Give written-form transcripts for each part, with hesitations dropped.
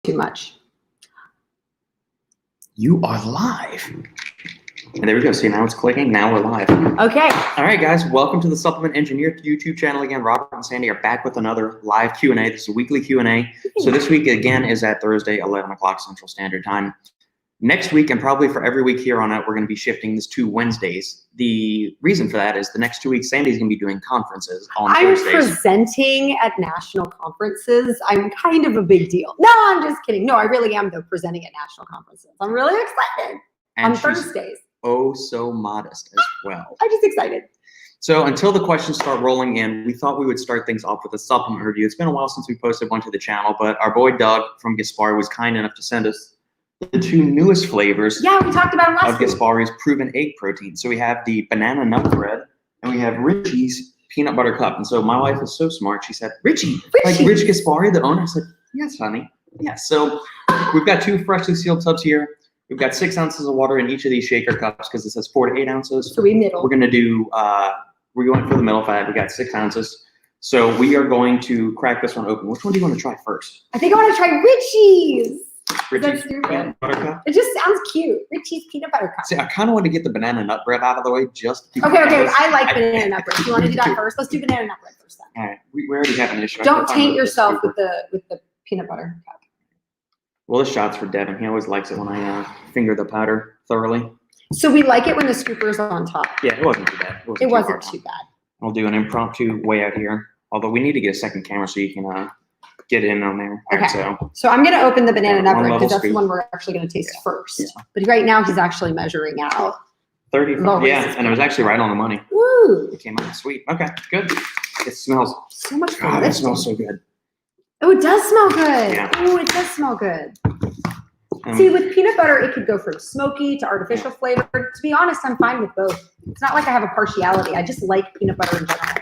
too much. You are live. And there we go. See, now it's clicking. Now we're live. Okay. All right, guys. Welcome to the Supplement Engineer YouTube channel again. Robert and Sandy are back with another live Q&A. This is a weekly Q&A. So this week, again, is at Thursday, 11 o'clock Central Standard Time. Next week, and probably for every week here on out, we're going to be shifting this to Wednesdays. The reason for that is the next 2 weeks, Sandy's going to be doing conferences on Thursdays. I'm presenting at national conferences. I'm kind of a big deal. No, I'm just kidding. No, I really am, though, presenting at national conferences. I'm really excited And on Thursdays. Oh, so modest as well. I'm just excited. So until the questions start rolling in, we thought we would start things off with a supplement review. It's been a while since we posted one to the channel, but our boy Doug from Gaspari was kind enough to send us the two newest flavors. Yeah, we talked about it last week. Of Gaspari's proven egg protein. So we have the banana nut bread and we have Richie's peanut butter cup. And so my wife is so smart. She said, Richie. Like Rich Gaspari, the owner. I said, yes, honey. Yes. So we've got two freshly sealed tubs here. We've got 6 ounces of water in each of these shaker cups because it says 4 to 8 ounces. So we middle. We're going to do, we're going for the middle fat. We got 6 ounces. So we are going to crack this one open. Which one do you want to try first? I think I want to try Richie's. Richie's peanut butter cup? It just sounds cute. Richie's peanut butter cup. See, I kind of want to get the banana nut bread out of the way just to Okay. I like banana nut bread. Do you want to do that first? Let's do banana nut bread first then. All right. We already have an issue. Don't taint yourself with the peanut butter cup. Well, this shot's for Devin. He always likes it when I finger the powder thoroughly. So we like it when the scooper's on top. Yeah, it wasn't too bad. It wasn't too bad. I'll do an impromptu way out here. Although we need to get a second camera so you can get in on there. Okay. Right, so I'm going to open the banana nut bread because that's scoop. the one we're actually going to taste first. Yeah. But right now he's actually measuring out. 35. Yeah, and it was actually right on the money. Woo! It came out sweet. Okay, good. It smells. So much fun. God, it smells so good. Oh, it does smell good. Yeah. Oh, it does smell good. See, with peanut butter, it could go from smoky to artificial flavor. To be honest, I'm fine with both. It's not like I have a partiality. I just like peanut butter in general.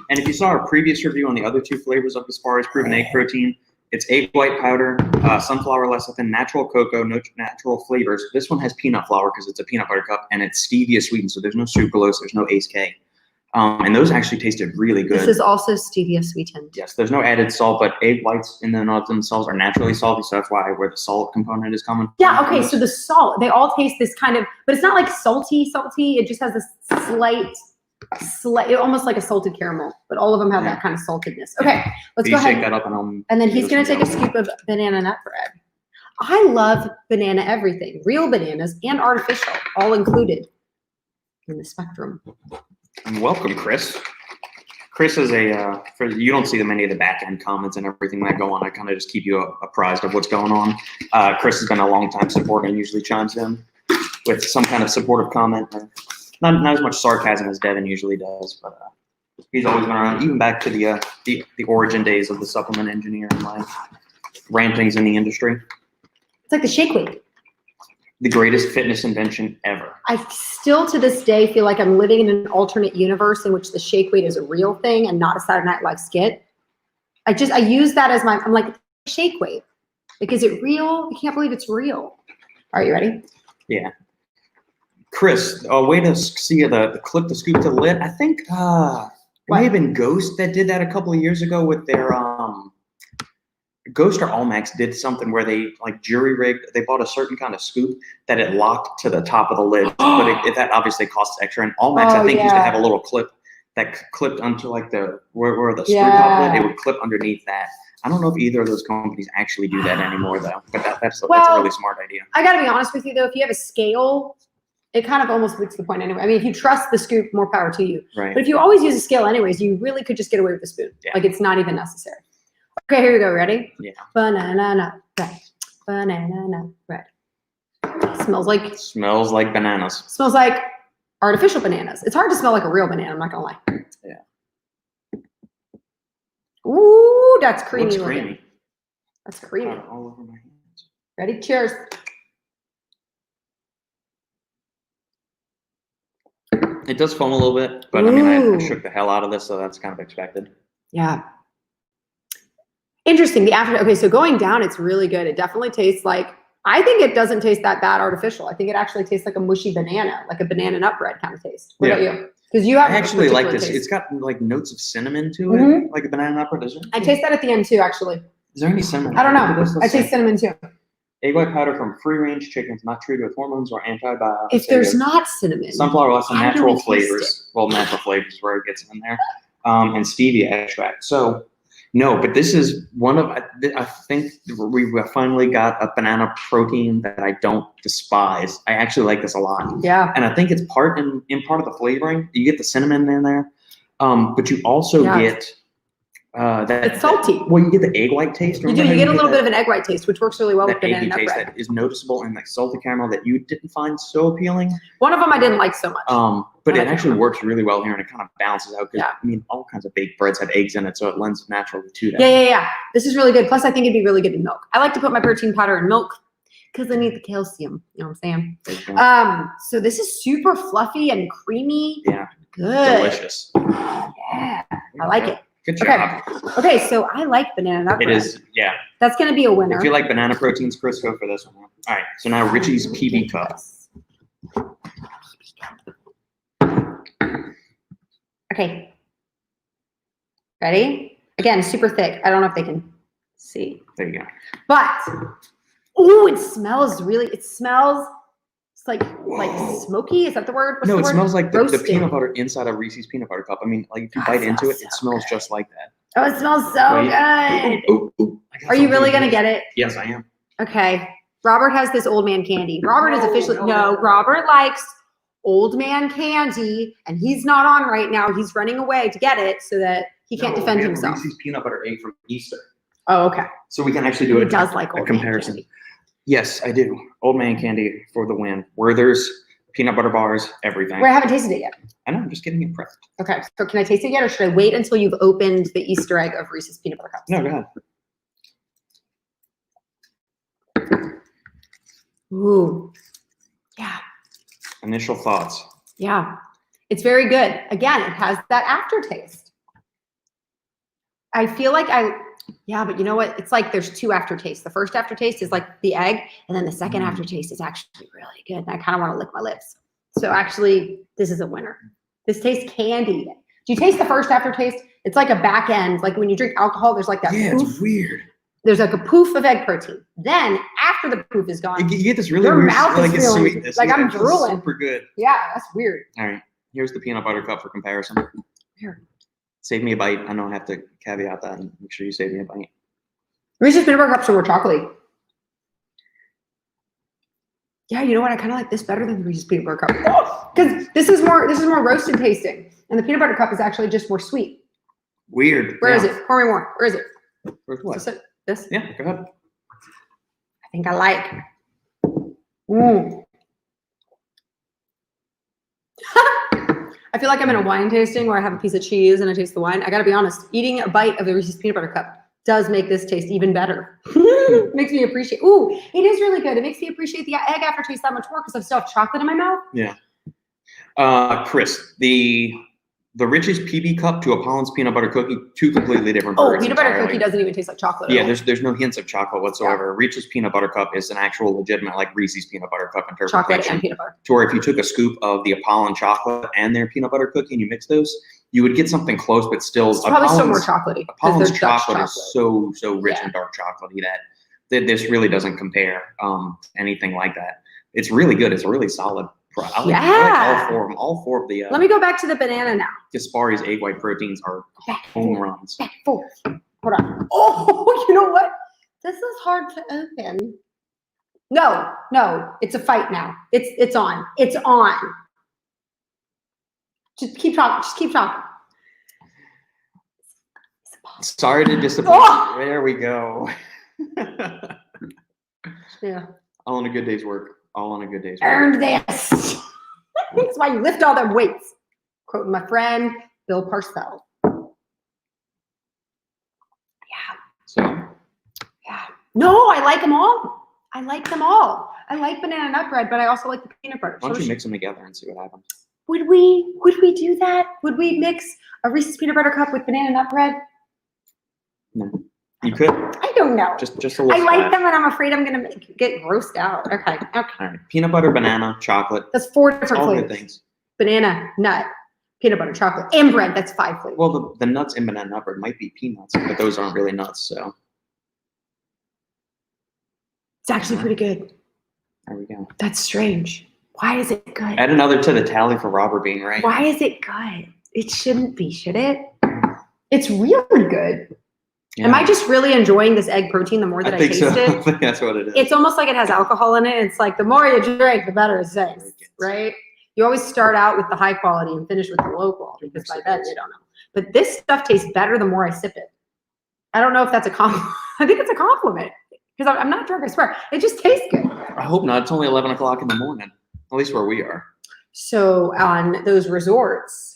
And if you saw our previous review on the other two flavors of Gaspari's proven egg protein, it's egg white powder, sunflower lecithin, natural cocoa, no natural flavors. This one has peanut flour because it's a peanut butter cup, and it's stevia sweetened, so there's no sucralose, there's no ACE K. And those actually tasted really good. This is also stevia sweetened. Yes, there's no added salt, but egg whites in the nuts themselves are naturally salty, so that's why where the salt component is coming from. Yeah, okay, so the salt, they all taste this kind of, but it's not like salty. It just has this slight, almost like a salted caramel, but all of them have that kind of saltedness. Okay, let's go ahead. Shake that up and then he's going to take a scoop of banana nut bread. I love banana everything, real bananas and artificial, all included in the spectrum. And welcome, Chris. Chris is you don't see many of the back end comments and everything that go on. I kind of just keep you apprised of what's going on. Chris has been a long time supporter and usually chimes in with some kind of supportive comment. Not as much sarcasm as Devin usually does, but he's always been around, even back to the origin days of the supplement engineer and my rantings in the industry. It's like the shake weight. The greatest fitness invention ever. I still to this day feel like I'm living in an alternate universe in which the shake weight is a real thing and not a Saturday Night Live skit. I use that as I'm like, shake weight. Like, is it real? I can't believe it's real. Are you ready? Yeah. Chris, a way to see the clip, the scoop to the lid. I think it may have been Ghost that did that a couple of years ago with their Ghost or Allmax did something where they like jury rigged. They bought a certain kind of scoop that it locked to the top of the lid, but that obviously costs extra. And Allmax, I think, used to have a little clip that clipped onto like where the screw top lid. It would clip underneath that. I don't know if either of those companies actually do that anymore, though. But that's a really smart idea. I got to be honest with you, though. If you have a scale, it kind of almost leads to the point anyway. I mean, if you trust the scoop, more power to you. Right. But if you always use a scale anyways, you really could just get away with the spoon. Yeah. Like, it's not even necessary. Okay, here we go. Ready? Yeah. Banana nut bread. Banana nut bread. Smells like bananas. Smells like artificial bananas. It's hard to smell like a real banana, I'm not gonna lie. Yeah. Ooh, that's creamy. Looks creamy. That's creamy. All over my hands. Ready? Cheers. It does foam a little bit, but I mean, I shook the hell out of this, so that's kind of expected. Yeah. Interesting. Okay, so going down, it's really good. It definitely tastes like, I think it doesn't taste that bad artificial. I think it actually tastes like a mushy banana, like a banana nut bread kind of taste. What about you? Because you have I actually like this. Taste. It's got like notes of cinnamon to it, like a banana nut bread, doesn't it? I taste that at the end too, actually. Is there any cinnamon? I don't added to know. this? I Let's see. taste cinnamon too. Egg white powder from free-range chickens not treated with hormones or antibiotics. If there's not cinnamon, Sunflower oil, some how do natural we taste flavors. Well, natural flavors where it gets in there, and stevia extract. So, no, but this is one of. I think we finally got a banana protein that I don't despise. I actually like this a lot, yeah. and I think it's part of the flavoring. You get the cinnamon in there, but you also Yeah. get that. It's salty. Well, you get the egg white taste. You do. You get a little bit of an egg white taste, which works really well with that banana eggy nut taste bread. that is noticeable in like salty caramel that you didn't find so appealing. One of them I didn't like so much. But I it like actually that. works really well here, and it kind of balances out. Because Yeah. I mean, all kinds of baked breads have eggs in it, so it lends naturally to that. Yeah. This is really good. Plus, I think it'd be really good in milk. I like to put my protein powder in milk because I need the calcium. You know what I'm saying? There you go. So this is super fluffy and creamy. Yeah, Good. delicious. Yeah, I like it. Good Okay. job. Okay, so I like banana nut It bread. is, yeah. That's gonna be a winner. If you like banana proteins, Chris, go for this one. All right, so now Richie's PB cup. Okay. Ready? Again, super thick. I don't know if they can see. There you go. But oh, it smells really. It smells. It's like smoky. Is that the word? What's No, the it word? smells like the Roasted. peanut butter inside a Reese's peanut butter cup. I mean, like if you God, bite it into it, smells it so smells good. just like that. Oh, it smells so Wait. good. Ooh, I got Are you something really gonna here. get it? Yes, I am. Okay. Robert has this old man candy. Robert is No, officially no. Robert likes old man candy, and he's not on right now. He's running away to get it so that he can't No, defend we have himself. Reese's peanut butter egg from Easter. Oh, okay. So we can actually do He it. does like a old man comparison. candy. Yes, I do. Old man candy for the win. Werther's, peanut butter bars, everything. Wait, I haven't tasted it yet. I know, I'm just getting it prepped. Okay, so can I taste it yet, or should I wait until you've opened the Easter egg of Reese's peanut butter cups? No, go ahead. Ooh, yeah, Initial thoughts. yeah. It's very good. Again, it has that aftertaste. I feel like yeah, but you know what? It's like there's two aftertastes. The first aftertaste is like the egg, and then the second aftertaste is actually really good. And I kind of want to lick my lips. So actually, this is a winner. This tastes candy. Do you taste the first aftertaste? It's like a back end. Like when you drink alcohol, there's like that Yeah, poof. it's weird. There's like a poof of egg protein. Then after the poof is gone, You get this really Your weird, mouth is like it's feeling- sweetness. like Yeah, I'm it feels drooling. Super good. yeah, that's weird. All right, here's the peanut butter cup for comparison. Here. Save me a bite. I know I have to caveat that and make sure you save me a bite. Reese's peanut butter cups are more chocolatey. Yeah, you know what? I kind of like this better than the Reese's peanut butter cup because this is more roasted tasting, and the peanut butter cup is actually just more sweet. Weird. Where is Yeah. it? Pour me more. Where is it? Where's what? Is this it? This? Yeah, go ahead. I think I like. Mm. I feel like I'm in a wine tasting where I have a piece of cheese and I taste the wine. I gotta be honest, eating a bite of the Reese's peanut butter cup does make this taste even better. Makes me appreciate. Ooh, it is really good. It makes me appreciate the egg aftertaste that much more because I still have chocolate in my mouth. Yeah. Chris, the Rich's PB cup to Apollo's peanut butter cookie, two completely different Oh, birds peanut butter entirely. cookie doesn't even taste like chocolate. at Yeah, all. there's no hints of chocolate whatsoever. Reese's peanut butter cup is an actual legitimate like Reese's peanut butter cup chocolate interpretation. and peanut butter. To where if you took a scoop of the Apollon chocolate and their peanut butter cookie and you mix those, you would get something close, but still It's probably still more Apollon's- chocolatey. 'cause Apollon's they're Dutch chocolate is so rich Yeah. and dark chocolatey that this really doesn't compare to anything like that. It's really good. It's a really solid. I like Yeah. all four of them. All four of the Let me go back to the banana now. Gaspari's egg white proteins are Back home forth, runs. back forth. Hold on. Oh, you know what? This is hard to open. No, it's a fight now. It's on. It's on. Just keep talking. Just keep talking. Sorry to disappoint. Oh! There we go. Yeah. All on a good day's work. All on a good day's work. Earned this. That's why you lift all them weights. Quoting my friend Bill Parcells. So Yeah. No, I like them all. I like them all. I like banana nut bread, but I also like the peanut butter. why don't So you mix them together and see what happens? would we do that? Would we mix a Reese's peanut butter cup with banana nut bread? No. You could I don't know. just a little. I like splash. them, and I'm afraid I'm gonna get grossed out. Okay. All right. Peanut butter, banana, chocolate. That's 4 different All good flavors. things. Banana, nut, peanut butter, chocolate, and bread. That's 5 flavors. Well, the nuts in banana nut bread might be peanuts, but those aren't really nuts. So It's actually pretty good. There we go. That's strange. Why is it good? Add another to the tally for Robert being right. Why is it good? It shouldn't be, should it? It's really good. Yeah. Am I just really enjoying this egg protein the more that I think taste so. it? I think that's what it is. It's almost like it has alcohol in it. It's like the more you drink, the better it tastes, right? You always start out with the high quality and finish with the low quality because by then you don't know. But this stuff tastes better the more I sip it. I don't know if that's a compliment. I think it's a compliment because I'm not drunk, I swear. It just tastes good. I hope not. It's only 11 o'clock in the morning, at least where we are. So on those resorts,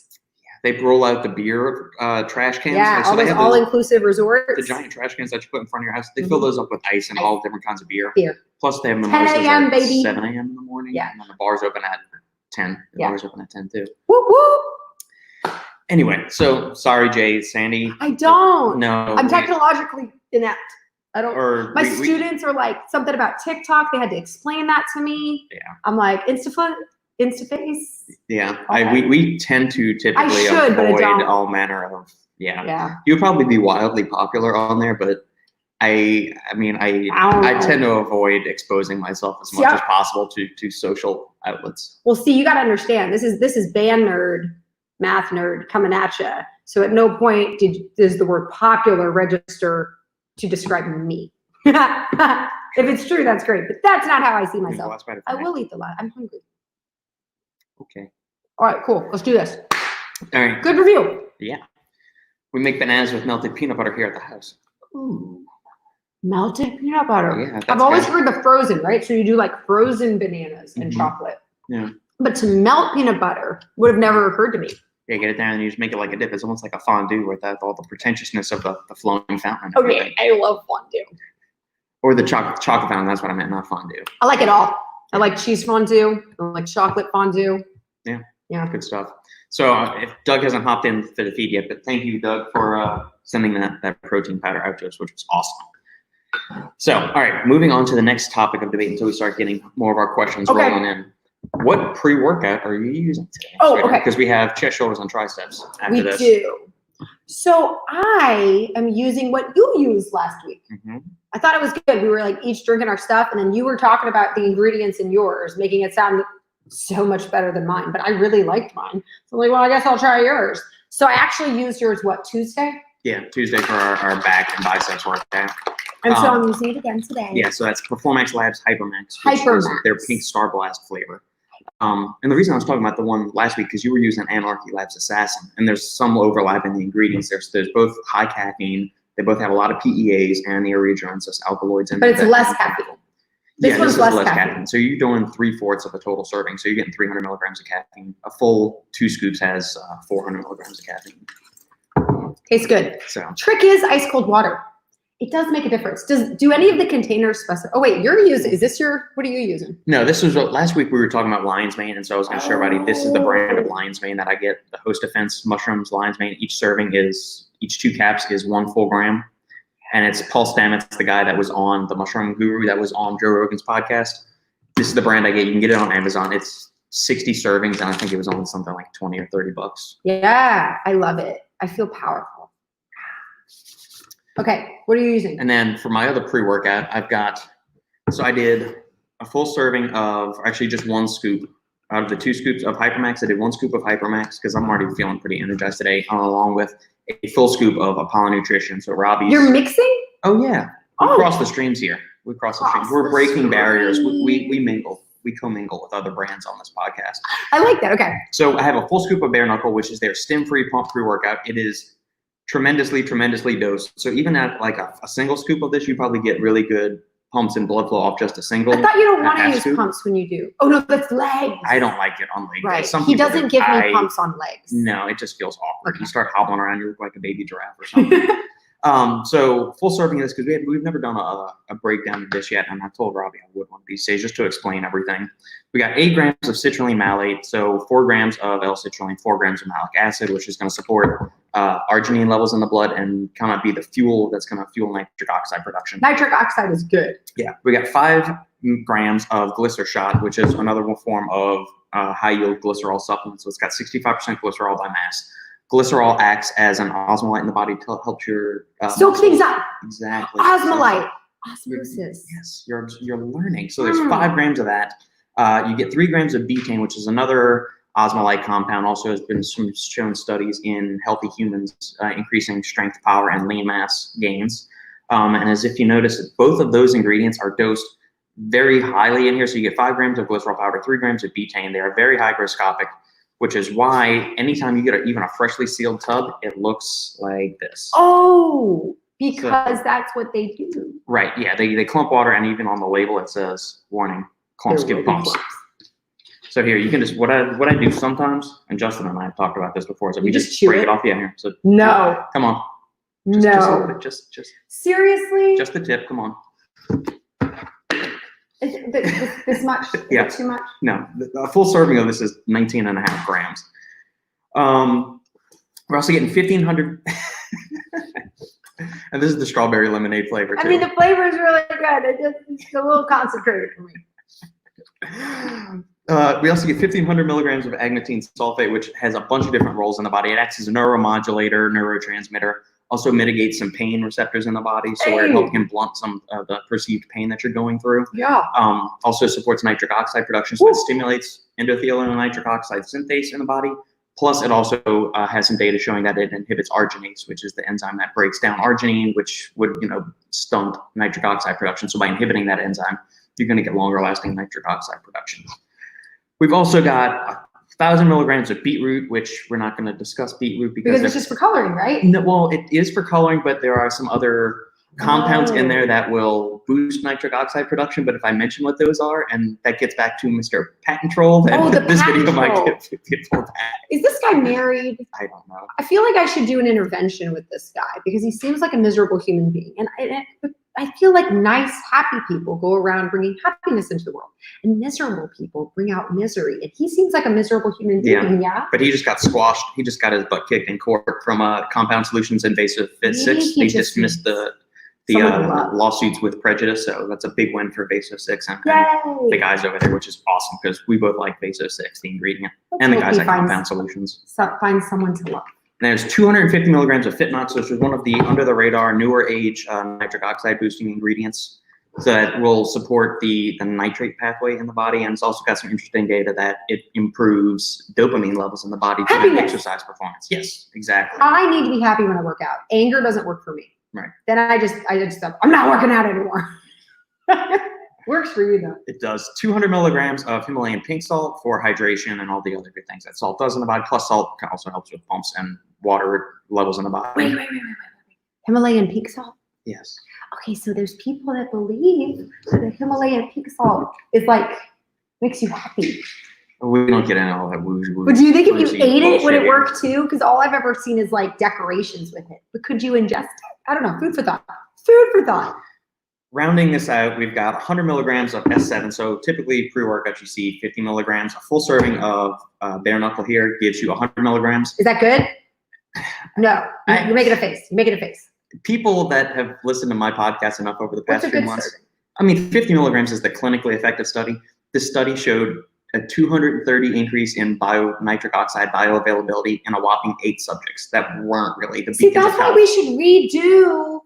they roll out the beer trash cans. yeah, so all they those have all-inclusive resorts. the giant trash cans that you put in front of your house. They fill those up with ice and all different kinds of beer. Beer. Plus they have 10 mimosas a.m., at baby. 7 a.m. in the morning. Yeah. And then the bar's open at 10. The bar's open at 10 too. Whoop, whoop. Anyway, so sorry, Jay, Sandy. I don't. No. I'm technologically inept. I don't. Or My students are like something about TikTok. They had to explain that to me. Yeah. I'm like Instaface. Yeah. Okay. We tend to typically should, but I avoid don't. all manner of Yeah. You would probably be wildly popular on there, but I mean I don't know. tend to avoid exposing myself as much as possible to social outlets. Well, see, you got to understand. This is band nerd, math nerd coming at you. So at no point does the word popular register to describe me. If it's true, that's great, but that's not how I see myself. I will eat the lot. I'm hungry. Okay. All right, cool. Let's do this. All right. Good review. Yeah. We make bananas with melted peanut butter here at the house. Ooh. Melted peanut butter. Yeah, I've always heard the frozen, right? So you do like frozen bananas and chocolate. Yeah. But to melt peanut butter would have never occurred to me. Yeah, get it down and you just make it like a dip. It's almost like a fondue with all the pretentiousness of the flowing fountain. Okay, I love fondue. Or the chocolate fountain. That's what I meant, not fondue. I like it all. I like cheese fondue. I like chocolate fondue. Yeah. Yeah. Good stuff. So if Doug hasn't hopped in for the feed yet, but thank you, Doug, for sending that protein powder out to us, which was awesome. So, all right, moving on to the next topic of debate until we start getting more of our questions rolling in. What pre-workout are you using today? Oh, okay. Because we have chest, shoulders, and triceps after this. We do. So I am using what you used last week. I thought it was good. We were like each drinking our stuff, and then you were talking about the ingredients in yours, making it sound so much better than mine. But I really liked mine. So I'm like, well, I guess I'll try yours. So I actually used yours, what, Tuesday? Yeah, Tuesday for our back and biceps workout. And so I'm using it again today. Yeah, so that's Performax Labs Hypermax. Hypermax. Their pink Star Blast flavor. And the reason I was talking about the one last week, because you were using Anarchy Labs Assassin, and there's some overlap in the ingredients. There's both high caffeine. They both have a lot of PEAs and the originals, so alkaloids. But it's less caffeine. This This one's is less less caffeine. caffeine. So you're doing 3/4 of a total serving. So you're getting 300 milligrams of caffeine. A full 2 scoops has 400 milligrams of caffeine. Tastes good. So Trick is ice cold water. It does make a difference. Do any of the containers specify? Oh wait, you're using, is this your, what are you using? no, this was last week we were talking about lion's mane, and so I was going to show everybody this is the brand of lion's mane that I get. The Host Defense mushrooms lion's mane. Each 2 caps is 1 full gram, and it's Paul Stamets, the guy that was on the Mushroom Guru, that was on Joe Rogan's podcast. This is the brand I get. You can get it on Amazon. It's 60 servings, and I think it was only something like 20 or 30 bucks. Yeah, I love it. I feel powerful. Okay, what are you using? And then for my other pre-workout, I did a full serving of, actually just 1 scoop out of the 2 scoops of Hypermax. I did 1 scoop of Hypermax because I'm already feeling pretty energized today, along with a full scoop of Apollo Nutrition. So Robbie's. You're mixing? Oh yeah, we Oh. cross the streams here. We cross the streams. Cross We're the breaking barriers. streams. We mingle. We commingle with other brands on this podcast. I like that. Okay. So I have a full scoop of Bare Knuckle, which is their stim-free pump pre-workout. It is tremendously dosed. So even at like a single scoop of this, you probably get really good pumps and blood flow off just a single. I thought you don't want to half use scoop. pumps when you do. Oh no, that's legs. I don't like it on legs. Right. Some He people doesn't do. give me pumps on legs. No, it just feels awkward. Okay. You start hobbling around, you look like a baby giraffe or something. So full serving of this, because we've never done a breakdown of this yet, and I told Robbie I would one of these days just to explain everything. We got 8 grams of citrulline malate, so 4 grams of L-citrulline, 4 grams of malic acid, which is going to support arginine levels in the blood and kind of be the fuel that's going to fuel nitric oxide production. Nitric oxide is good. Yeah, we got 5 grams of Glycershot, which is another form of high-yield glycerol supplement. So it's got 65% glycerol by mass. Glycerol acts as an osmolyte in the body to help your Soak things up. Exactly. Osmolyte. Osmosis. Yes, you're learning. So there's 5 grams of that. You get 3 grams of betaine, which is another osmolyte compound. Also has been shown studies in healthy humans, increasing strength, power, and lean mass gains. And as if you notice, both of those ingredients are dosed very highly in here. So you get 5 grams of glycerol powder, 3 grams of betaine. They are very hygroscopic, which is why anytime you get even a freshly sealed tub, it looks like this. Oh, because that's what they do. Right, yeah, they clump water, and even on the label it says, warning, clumps give bumps. So here, you can just, what I do sometimes, and Justin and I have talked about this before, so we just break it off, yeah, here. So no. Come on. No. Just a little bit, just seriously? Just the tip, come on. Is it this much? Is Yeah. it too much? No, a full serving of this is 19.5 grams. We're also getting 1,500, and this is the strawberry lemonade flavor too. I mean, the flavor is really good. It's a little concentrated for me. We also get 1,500 milligrams of agnatine sulfate, which has a bunch of different roles in the body. It acts as a neuromodulator, neurotransmitter, also mitigates some pain receptors in the body, so where it can blunt some of the perceived pain that you're going through. Yeah. Also supports nitric oxide production, so it stimulates endothelial and nitric oxide synthase in the body. Plus, it also has some data showing that it inhibits arginase, which is the enzyme that breaks down arginine, which would, stunt nitric oxide production. So by inhibiting that enzyme, you're going to get longer lasting nitric oxide production. We've also got 1,000 milligrams of beetroot, which we're not going to discuss beetroot because it's just for coloring, right? No, well, it is for coloring, but there are some other compounds in there that will boost nitric oxide production. But if I mention what those are, and that gets back to Mr. Patent Troll, then this video might get pulled back. Is this guy married? I don't know. I feel like I should do an intervention with this guy because he seems like a miserable human being. And I feel like nice, happy people go around bringing happiness into the world, and miserable people bring out misery. And he seems like a miserable human being, yeah? But he just got squashed. He just got his butt kicked in court from Compound Solutions Invasive Fit-6. They dismissed the lawsuits with prejudice, so that's a big win for Vaso-6 and the guys over there, which is awesome because we both like Vaso-6, the ingredient, and the guys at Compound Solutions. Find someone to love. There's 250 milligrams of Fitnox, which is one of the under-the-radar, newer age nitric oxide-boosting ingredients that will support the nitrate pathway in the body, and it's also got some interesting data that it improves dopamine levels in the body during exercise performance. Yes, exactly. I need to be happy when I work out. Anger doesn't work for me. Right. Then I just I'm not working out anymore. Works for you though. It does. 200 milligrams of Himalayan pink salt for hydration and all the other good things that salt does in the body. Plus, salt also helps with pumps and water levels in the body. Wait. Himalayan pink salt? Yes. Okay, so there's people that believe that the Himalayan pink salt is makes you happy. We don't get into all that woo. But do you think if you ate it, would it work too? Because all I've ever seen is decorations with it. But could you ingest it? I don't know. Food for thought. Food for thought. Rounding this out, we've got 100 milligrams of S7. So typically pre-workout, you see 50 milligrams. A full serving of bare knuckle here gives you 100 milligrams. Is that good? No. You're making a face. You're making a face. People that have listened to my podcast enough over the past few months, I mean, 50 milligrams is the clinically effective study. This study showed a 230 increase in nitric oxide bioavailability in a whopping 8 subjects that weren't really the beacons of health. That's why we should redo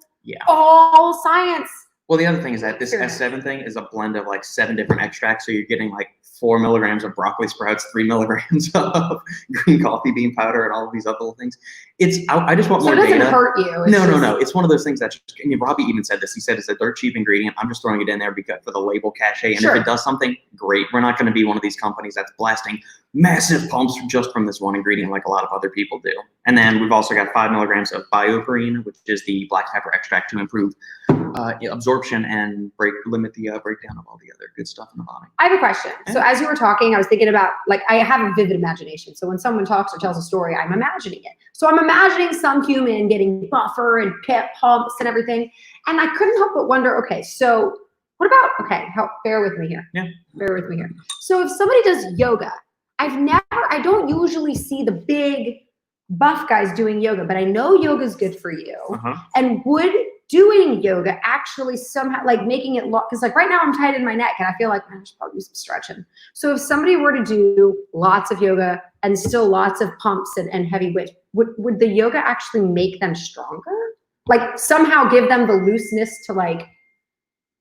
all science. Well, the other thing is that this S7 thing is a blend of 7 different extracts. So you're getting 4 milligrams of broccoli sprouts, 3 milligrams of green coffee bean powder, and all of these other little things. I just want more data. So it doesn't hurt you. No. It's one of those things that Robbie even said this. He said it's a dirt cheap ingredient. I'm just throwing it in there because for the label cachet. And if it does something, great. We're not going to be one of these companies that's blasting massive pumps just from this one ingredient like a lot of other people do. And then we've also got 5 milligrams of BioPerine, which is the black pepper extract to improve absorption and limit the breakdown of all the other good stuff in the body. I have a question. So as you were talking, I was thinking about, I have a vivid imagination. So when someone talks or tells a story, I'm imagining it. So I'm imagining some human getting buffer and pep pumps and everything. And I couldn't help but wonder, okay, so what about, bear with me here. Yeah. Bear with me here. So if somebody does yoga, I don't usually see the big buff guys doing yoga, but I know yoga's good for you. And would doing yoga actually somehow making it because right now I'm tight in my neck and I feel like I should probably do some stretching. So if somebody were to do lots of yoga and still lots of pumps and heavy weights, would the yoga actually make them stronger? Somehow give them the looseness to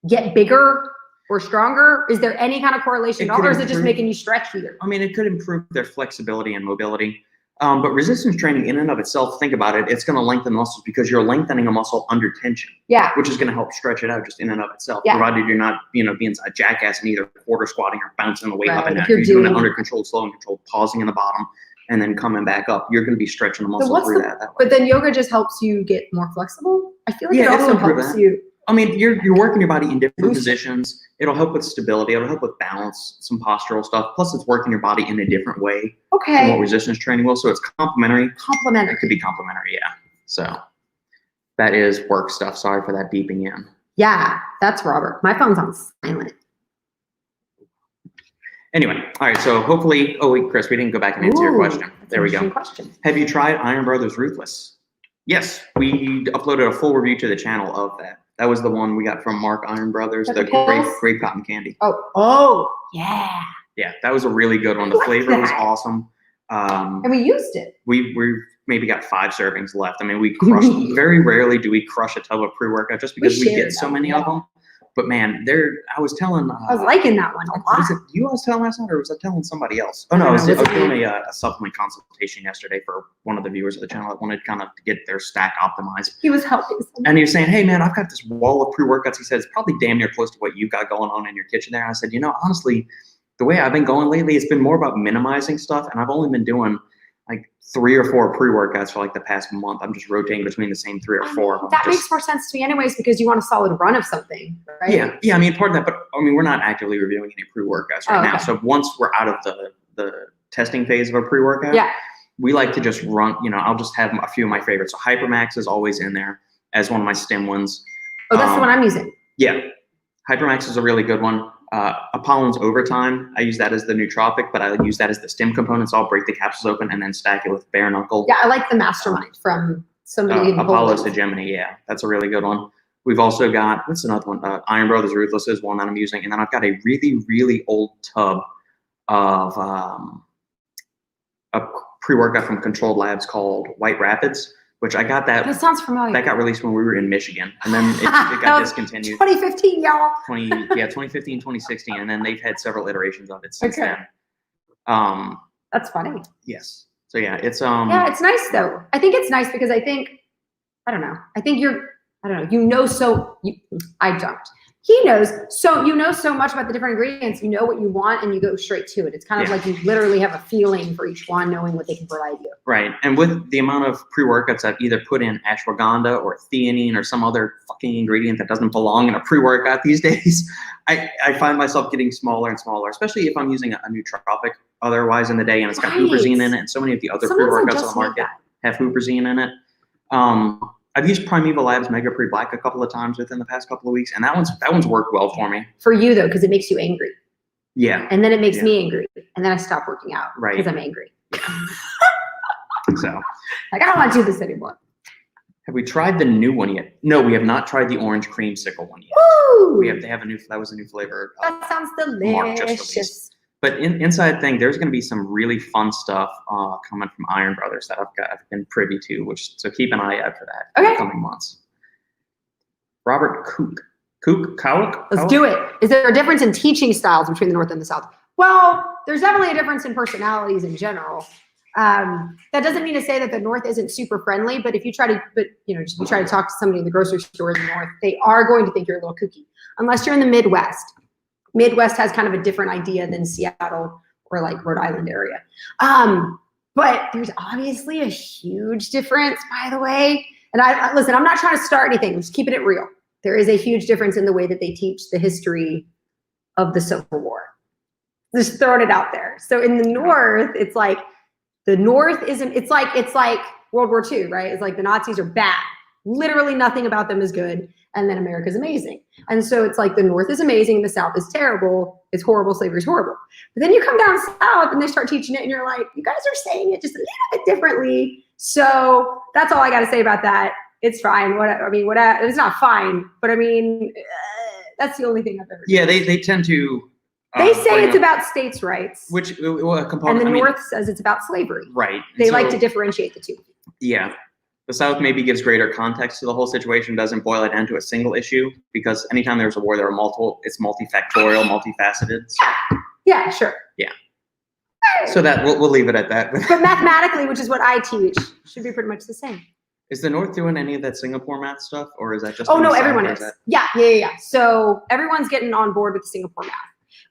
get bigger or stronger? Is there any kind of correlation at all, or is it just improve- making you stretch weird? I mean, it could improve their flexibility and mobility. But resistance training in and of itself, think about it, it's going to lengthen muscles because you're lengthening a muscle under tension, Yeah. which is going to help stretch it out just in and of itself, Yeah. provided you're not, being a jackass and either quarter squatting or bouncing the weight up Right, and if down. you're You're doing it doing- under controlled, slow and controlled, pausing in the bottom, and then coming back up. You're going to be stretching the muscle what's through the- that way. But then yoga just helps you get more flexible. I feel like Yeah, it it'll also improve helps that. you. I mean, you're working your body in different Boost. positions. It'll help with stability. It'll help with balance, some postural stuff. Plus, it's working your body in a different way from what Okay. resistance training will. So it's complementary. It Complementary. could be complementary, yeah. So that is work stuff. Sorry for that beeping in. Yeah, that's Robert. My phone's on silent. Anyway, all right. So hopefully, oh wait, Chris, we didn't go back and answer your Ooh, question. that's an There we go. interesting question. Have you tried Iron Brothers Ruthless? Yes, we uploaded a full review to the channel of that. That was the one we got from Mark Iron Brothers, Is the that the grape, pills? grape cotton candy. Oh, yeah. Yeah, that was a really good one. The like flavor was that. awesome. And we used it. We maybe got 5 servings left. I mean, we crushed. Very rarely do we crush a tub of pre-workout just because we shared get that so one, many yeah. of them. But man, I was telling. I was liking that one a Was lot. it you I was telling last night, or was I telling somebody else? Oh I no, don't I was know, was it doing me? a supplement consultation yesterday for one of the viewers of the channel that wanted kind of to get their stack optimized. He was helping. And he was saying, hey man, I've got this wall of pre-workouts. He said it's probably damn near close to what you got going on in your kitchen there. And I said, honestly, the way I've been going lately, it's been more about minimizing stuff. And I've only been doing like 3 or 4 pre-workouts for like the past month. I'm just rotating between the same 3 or 4 of them. That Just- makes more sense to me anyways, because you want a solid run of something, right? Yeah, I mean, part of that, but I mean, we're not actively reviewing any pre-workouts right Oh, now. okay. So once we're out of the testing phase of a pre-workout, Yeah. we like to just run, I'll just have a few of my favorites. So Hypermax is always in there as one of my stim ones. Oh, that's the one I'm using. Yeah, Hypermax is a really good one. Apollon's Overtime, I use that as the nootropic, but I use that as the stim component. So I'll break the capsules open and then stack it with bare knuckle. Yeah, I like the Mastermind from somebody in Apollo Poland. Gemini, yeah, that's a really good one. We've also got, what's another one? Iron Brothers Ruthless is one that I'm using. And then I've got a really, really old tub of a pre-workout from Controlled Labs called White Rapids, which I got That sounds familiar. that got released when we were in Michigan. And then it That got was discontinued 2015, y'all. 2015, 2016. And then they've had several iterations of it since Okay. then. That's funny. Yes. So yeah, it's, Yeah, it's nice though. I think it's nice because I think I don't know, I don't. He knows, so you know so much about the different ingredients, you know what you want and you go straight to it. It's kind of Yeah. like you literally have a feeling for each one, knowing what they can provide you. right. And with the amount of pre-workouts I've either put in ashwagandha or theanine or some other fucking ingredient that doesn't belong in a pre-workout these days, I find myself getting smaller and smaller, especially if I'm using a nootropic otherwise in the day and it's got Right. huperzine in it, and so many of the other Sometimes I pre-workouts on just the need market that. have huperzine in it. I've used Primeval Labs Mega Pre Black a couple of times within the past couple of weeks, and that one's worked well for me. For you though, because it makes you angry. Yeah. And then it makes Yeah. me angry. And then I stop working out Right. because I'm angry. So Like, I don't want to do this anymore. have we tried the new one yet? No, we have not tried the orange creamsicle one yet. Woo! That was a new flavor. That sounds Mark just delicious. released. But inside thing, there's going to be some really fun stuff coming from Iron Brothers that I've been privy to, so keep an eye out for that in Okay. the coming months. Robert Kowik? Let's do it. Is there a difference in teaching styles between the North and the South? Well, there's definitely a difference in personalities in general. That doesn't mean to say that the North isn't super friendly, but if you try to, if you try to talk to somebody in the grocery store in the North, they are going to think you're a little kooky, unless you're in the Midwest. Midwest has kind of a different idea than Seattle or like Rhode Island area. But there's obviously a huge difference, by the way. And listen, I'm not trying to start anything. I'm just keeping it real. There is a huge difference in the way that they teach the history of the Civil War. Just throwing it out there. So in the North, it's like the North isn't, it's like World War II, right? It's like the Nazis are bad. Literally nothing about them is good. And then America's amazing. And so it's like the North is amazing, the South is terrible, it's horrible, slavery is horrible. But then you come down South and they start teaching it and you're like, you guys are saying it just a little bit differently. So that's all I got to say about that. It's fine. It's not fine, but I mean, that's the only thing I've ever Yeah, they tend to. They say bring it's up- about states' rights. which a And component. the I mean, North says it's about slavery. right. They So, like to differentiate the two. Yeah. The South maybe gives greater context to the whole situation, doesn't boil it down to a single issue, because anytime there's a war, there are multiple, it's multifactorial, multifaceted. So, Yeah, sure. so that we'll leave it at that. But mathematically, which is what I teach, should be pretty much the same. Is the North doing any of that Singapore math stuff, or is that just? Oh on no, the side, everyone or is. that- Yeah. So everyone's getting on board with the Singapore math,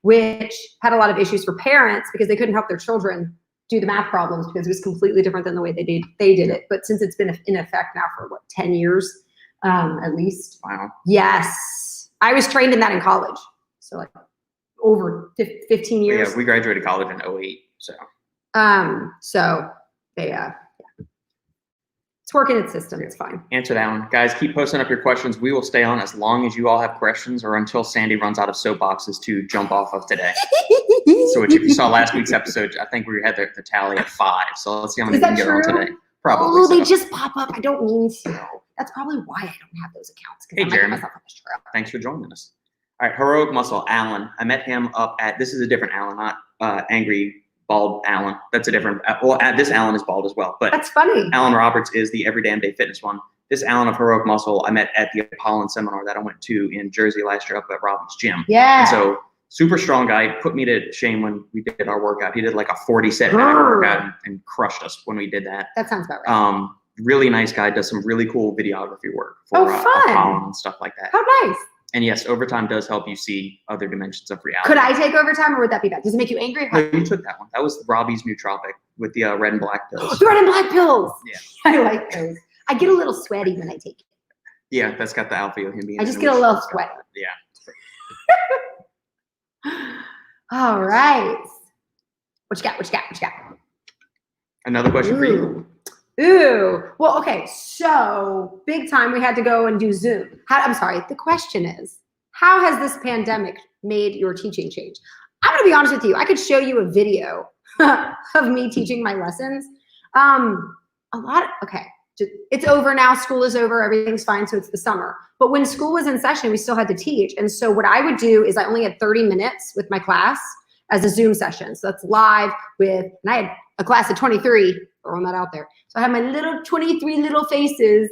which had a lot of issues for parents because they couldn't help their children do the math problems because it was completely different than the way they did it. But since it's been in effect now for 10 years, at least. Wow. Yes. I was trained in that in college. So like over 15 years. Yeah, we graduated college in 08, so. So they, it's working its system. It's fine. Answer that one. Guys, keep posting up your questions. We will stay on as long as you all have questions or until Sandy runs out of soapboxes to jump off of today. So which if you saw last week's episode, I think we had the tally at 5. So let's see how many Is we can that get on true? today. Probably. Oh, they so. just pop up. I don't mean to. That's probably why I don't have those accounts. 'Cause Hey, I might get Jeremy. myself on this trail. Thanks for joining us. All right, Heroic Muscle, Alan. I met him up at, this is a different Alan, not Angry Bald Alan. That's a different, this Alan is bald as well. But That's funny. Alan Roberts is the Every Damn Day Fitness one. This Alan of Heroic Muscle, I met at the Apollon seminar that I went to in Jersey last year up at Robbins Gym. Yeah. And so super strong guy, put me to shame when we did our workout. He did like a 40-set back workout and crushed us when we did that. That sounds about right. Really nice guy, does some really cool videography work for Oh, fun. Apollon and stuff like that. How nice. And yes, overtime does help you see other dimensions of reality. Could I take overtime or would that be bad? Does it make you angry? No, you took that one. That was Robbie's nootropic with the red and black pills. The red and black pills. Yeah. I like those. I get a little sweaty when I take it. Yeah, that's got the alpha-yohimbine. I just in it, get a which little is got sweaty. that. Yeah. All right. What you got? Another question for you. Ooh. Well, okay. So big time we had to go and do Zoom. I'm sorry. The question is, how has this pandemic made your teaching change? I'm going to be honest with you. I could show you a video of me teaching my lessons. Okay. It's over now. School is over. Everything's fine. So it's the summer. But when school was in session, we still had to teach. And so what I would do is I only had 30 minutes with my class as a Zoom session. So that's live and I had a class of 23, throwing that out there. So I had my little 23 little faces.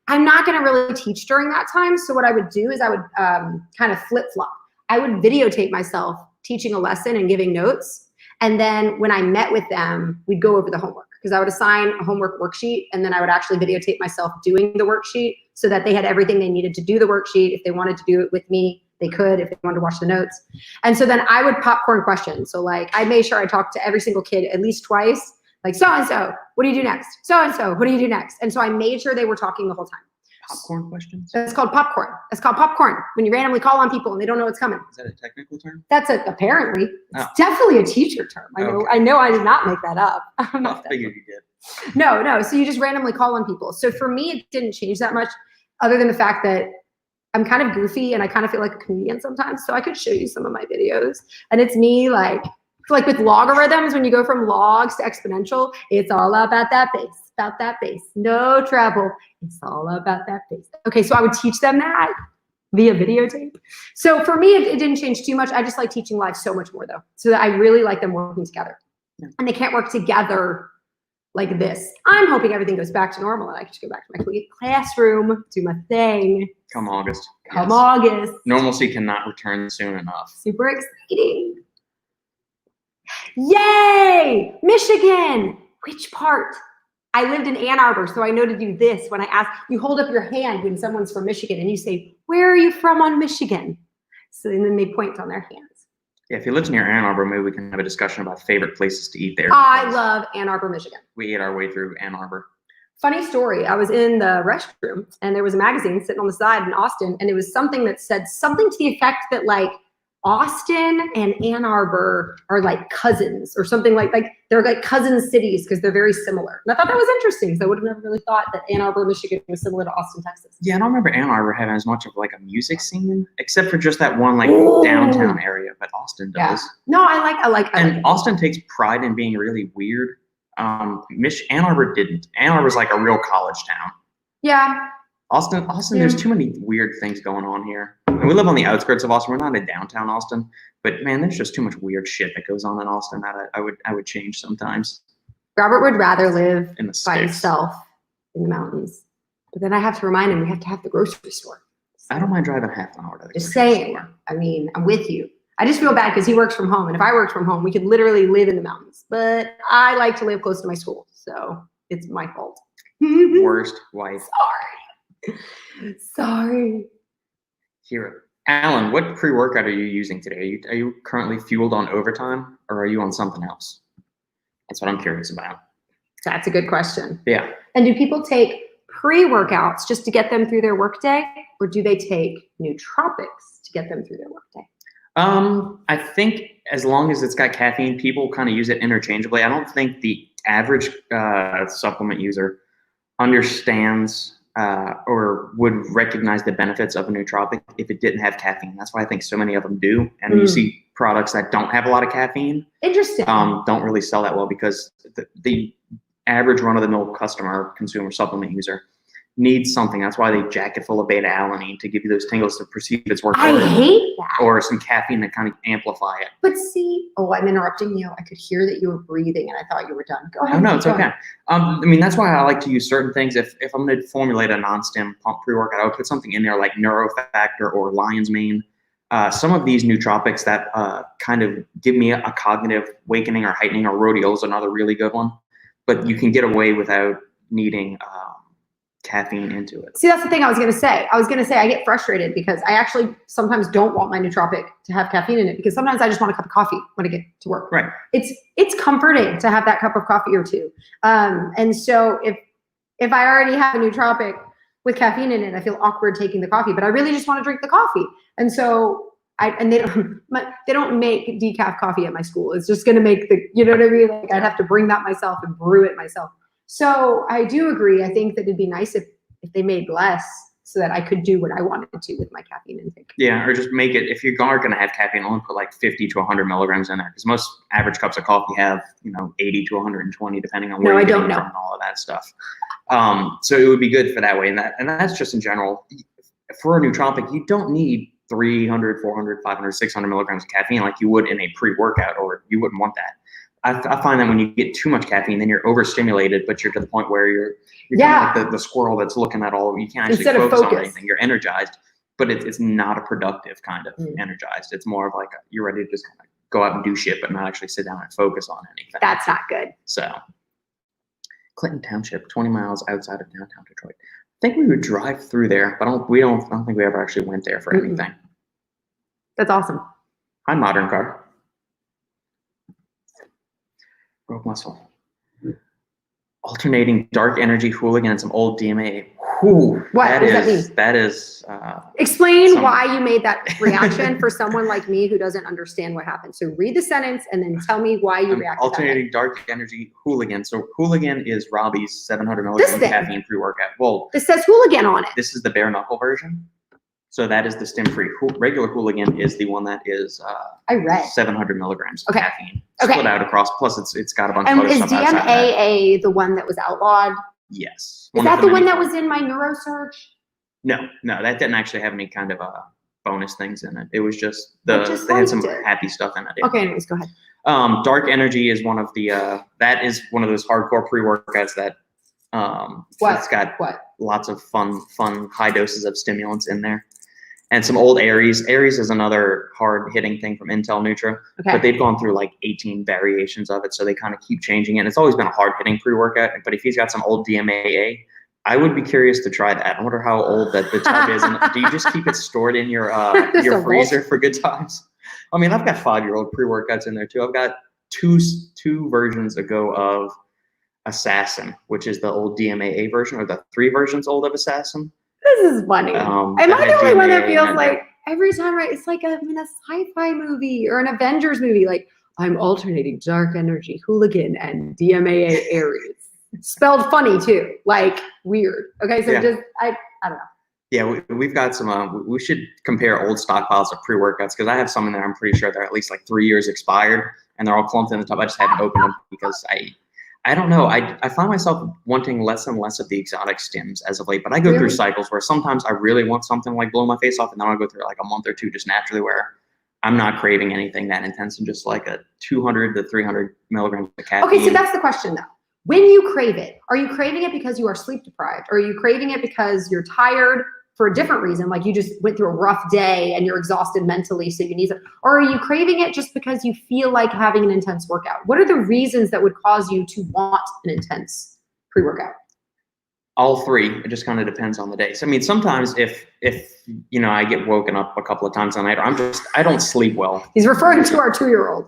I'm not going to really teach during that time. So what I would do is I would kind of flip-flop. I would videotape myself teaching a lesson and giving notes. And then when I met with them, we'd go over the homework because I would assign a homework worksheet and then I would actually videotape myself doing the worksheet so that they had everything they needed to do the worksheet. If they wanted to do it with me, they could, if they wanted to watch the notes. And so then I would popcorn questions. So like I made sure I talked to every single kid at least twice, like so-and-so, what do you do next? So-and-so, what do you do next? And so I made sure they were talking the whole time. Popcorn questions? It's called popcorn. It's called popcorn when you randomly call on people and they don't know what's coming. Is that a technical term? That's apparently. Oh. It's definitely a teacher term. I know I did not make that up. I'm I not that figured you did. No. So you just randomly call on people. So for me, it didn't change that much other than the fact that I'm kind of goofy and I kind of feel like a comedian sometimes. So I could show you some of my videos and it's me like with logarithms, when you go from logs to exponential, it's all about that base, no trouble. It's all about that base. Okay, so I would teach them that via videotape. So for me, it didn't change too much. I just like teaching live so much more though. So that I really like them working together. Yeah. And they can't work together like this. I'm hoping everything goes back to normal and I can just go back to my classroom, do my thing. Come August. Come Yes. August. Normalcy cannot return soon enough. Super exciting. Yay! Michigan! Which part? I lived in Ann Arbor, so I know to do this when I ask. You hold up your hand when someone's from Michigan and you say, where are you from on Michigan? So and then they point on their hands. Yeah, if you live near Ann Arbor, maybe we can have a discussion about favorite places to eat there. I love Ann Arbor, Michigan. We ate our way through Ann Arbor. Funny story, I was in the restroom and there was a magazine sitting on the side in Austin and it was something that said something to the effect that like Austin and Ann Arbor are like cousins or something like they're like cousin cities because they're very similar. And I thought that was interesting because I would have never really thought that Ann Arbor, Michigan was similar to Austin, Texas. Yeah, I don't remember Ann Arbor having as much of like a music scene, except for just that one like Ooh. downtown area, but Austin does. Yeah. No, I like And it. Austin takes pride in being really weird. Ann Arbor didn't. Ann Arbor's like a real college town. Yeah. Austin, Yeah. There's too many weird things going on here. And we live on the outskirts of Austin. We're not in downtown Austin, but man, there's just too much weird shit that goes on in Austin that I would change sometimes Robert would rather live in the by sticks. himself in the mountains. But then I have to remind him we have to have the grocery store. I don't mind driving half an hour to the Just grocery saying. store. I mean, I'm with you. I just feel bad because he works from home. And if I worked from home, we could literally live in the mountains. But I like to live close to my school. So it's my fault. Worst wife. Sorry. Here, Alan, what pre-workout are you using today? Are you currently fueled on overtime, or are you on something else? That's what I'm curious about. That's a good question. Yeah. And do people take pre-workouts just to get them through their workday, or do they take nootropics to get them through their workday? I think as long as it's got caffeine, people kind of use it interchangeably. I don't think the average supplement user understands or would recognize the benefits of a nootropic if it didn't have caffeine. That's why I think so many of them do. And you see products that don't have a lot of caffeine, Interesting. don't really sell that well because the average run-of-the-mill customer, consumer supplement user needs something. That's why they jack it full of beta-alanine to give you those tingles to perceive its work. I hate that. Or some caffeine to kind of amplify it. But see, I'm interrupting you. I could hear that you were breathing, and I thought you were done. Go ahead. Oh, no, keep it's going. okay. I mean, that's why I like to use certain things. If I'm going to formulate a non-stim pump pre-workout, I would put something in there like Neurofactor or Lion's Mane. Some of these nootropics that kind of give me a cognitive awakening or heightening, or Rhodiola is another really good one. But you can get away without needing caffeine into it. See, that's the thing I was going to say. I get frustrated because I actually sometimes don't want my nootropic to have caffeine in it because sometimes I just want a cup of coffee when I get to work. Right. It's comforting to have that cup of coffee or two. And so if I already have a nootropic with caffeine in it, I feel awkward taking the coffee, but I really just want to drink the coffee. And so they don't make decaf coffee at my school. It's just going to make you know what I mean? Like I'd have to bring that myself and brew it myself. So I do agree. I think that it'd be nice if they made less so that I could do what I wanted to with my caffeine intake. Yeah, or just make it, if you're going to have caffeine, only put like 50 to 100 milligrams in there, because most average cups of coffee have 80 to 120 depending on where you're getting from and all of that stuff. So it would be good for that way, and that's just in general. For a nootropic, you don't need 300, 400, 500, 600 milligrams of caffeine like you would in a pre-workout, or you wouldn't want that. I find that when you get too much caffeine, then you're overstimulated, but you're to the point where you're kind of like the squirrel that's looking at all of you can't actually focus on anything. You're energized, but it's not a productive kind of energized. It's more of like you're ready to just kind of go out and do shit, but not actually sit down and focus on anything. That's not good. So, Clinton Township, 20 miles outside of downtown Detroit. I think we would drive through there, but I don't think we ever actually went there for anything. That's awesome. Hi, modern car. Broke muscle. Alternating dark energy hooligan and some old DMA. Whew, what does that mean? That is. Explain why you made that reaction for someone like me who doesn't understand what happened. So read the sentence and then tell me why you reacted. Alternating dark energy hooligan. So hooligan is Robbie's 700 milligram caffeine pre-workout. Well, this says hooligan on it. This is the bare knuckle version. So that is the stim-free. Regular hooligan is the one that is 700 milligrams of caffeine split out across. Plus, it's got a bunch of other stuff outside of that. And is DMAA the one that was outlawed? Yes. Is that the one that was in my neurosurge? No, that didn't actually have any kind of bonus things in it. It was just they had some happy stuff in it. Okay, anyways, go ahead. Dark energy is one of the that is one of those hardcore pre-workouts that it's got lots of fun high doses of stimulants in there. And some old Aries. Aries is another hard-hitting thing from Intel Nutra, but they've gone through like 18 variations of it, so they kind of keep changing it. And it's always been a hard-hitting pre-workout, but if he's got some old DMAA, I would be curious to try that. I wonder how old that the tub is. And do you just keep it stored in your freezer for good times? I mean, I've got 5-year-old pre-workouts in there too. I've got two versions ago of Assassin, which is the old DMAA version, or the 3 versions old of Assassin. This is funny. Am I the only one that feels like every time it's like I'm in a sci-fi movie or an Avengers movie, like I'm alternating dark energy, hooligan, and DMAA Aries. Spelled funny too, like weird. Okay, so just I don't know. Yeah, we've got some. We should compare old stockpiles of pre-workouts because I have some in there. I'm pretty sure they're at least like 3 years expired, and they're all clumped in the top. I just haven't opened them because I don't know. I find myself wanting less and less of the exotic stims as of late, but I go through cycles where sometimes I really want something like blow my face off, and then I'll go through like a month or two just naturally where I'm not craving anything that intense and just like a 200 to 300 milligrams of caffeine. Okay, so that's the question though. when you crave it, are you craving it because you are sleep deprived? Or are you craving it because you're tired for a different reason? Like you just went through a rough day and you're exhausted mentally, so you need it. Or are you craving it just because you feel like having an intense workout? What are the reasons that would cause you to want an intense pre-workout? All three. It just kind of depends on the day. So I mean, sometimes if you know I get woken up a couple of times a night, or I don't sleep well. He's referring to our 2-year-old.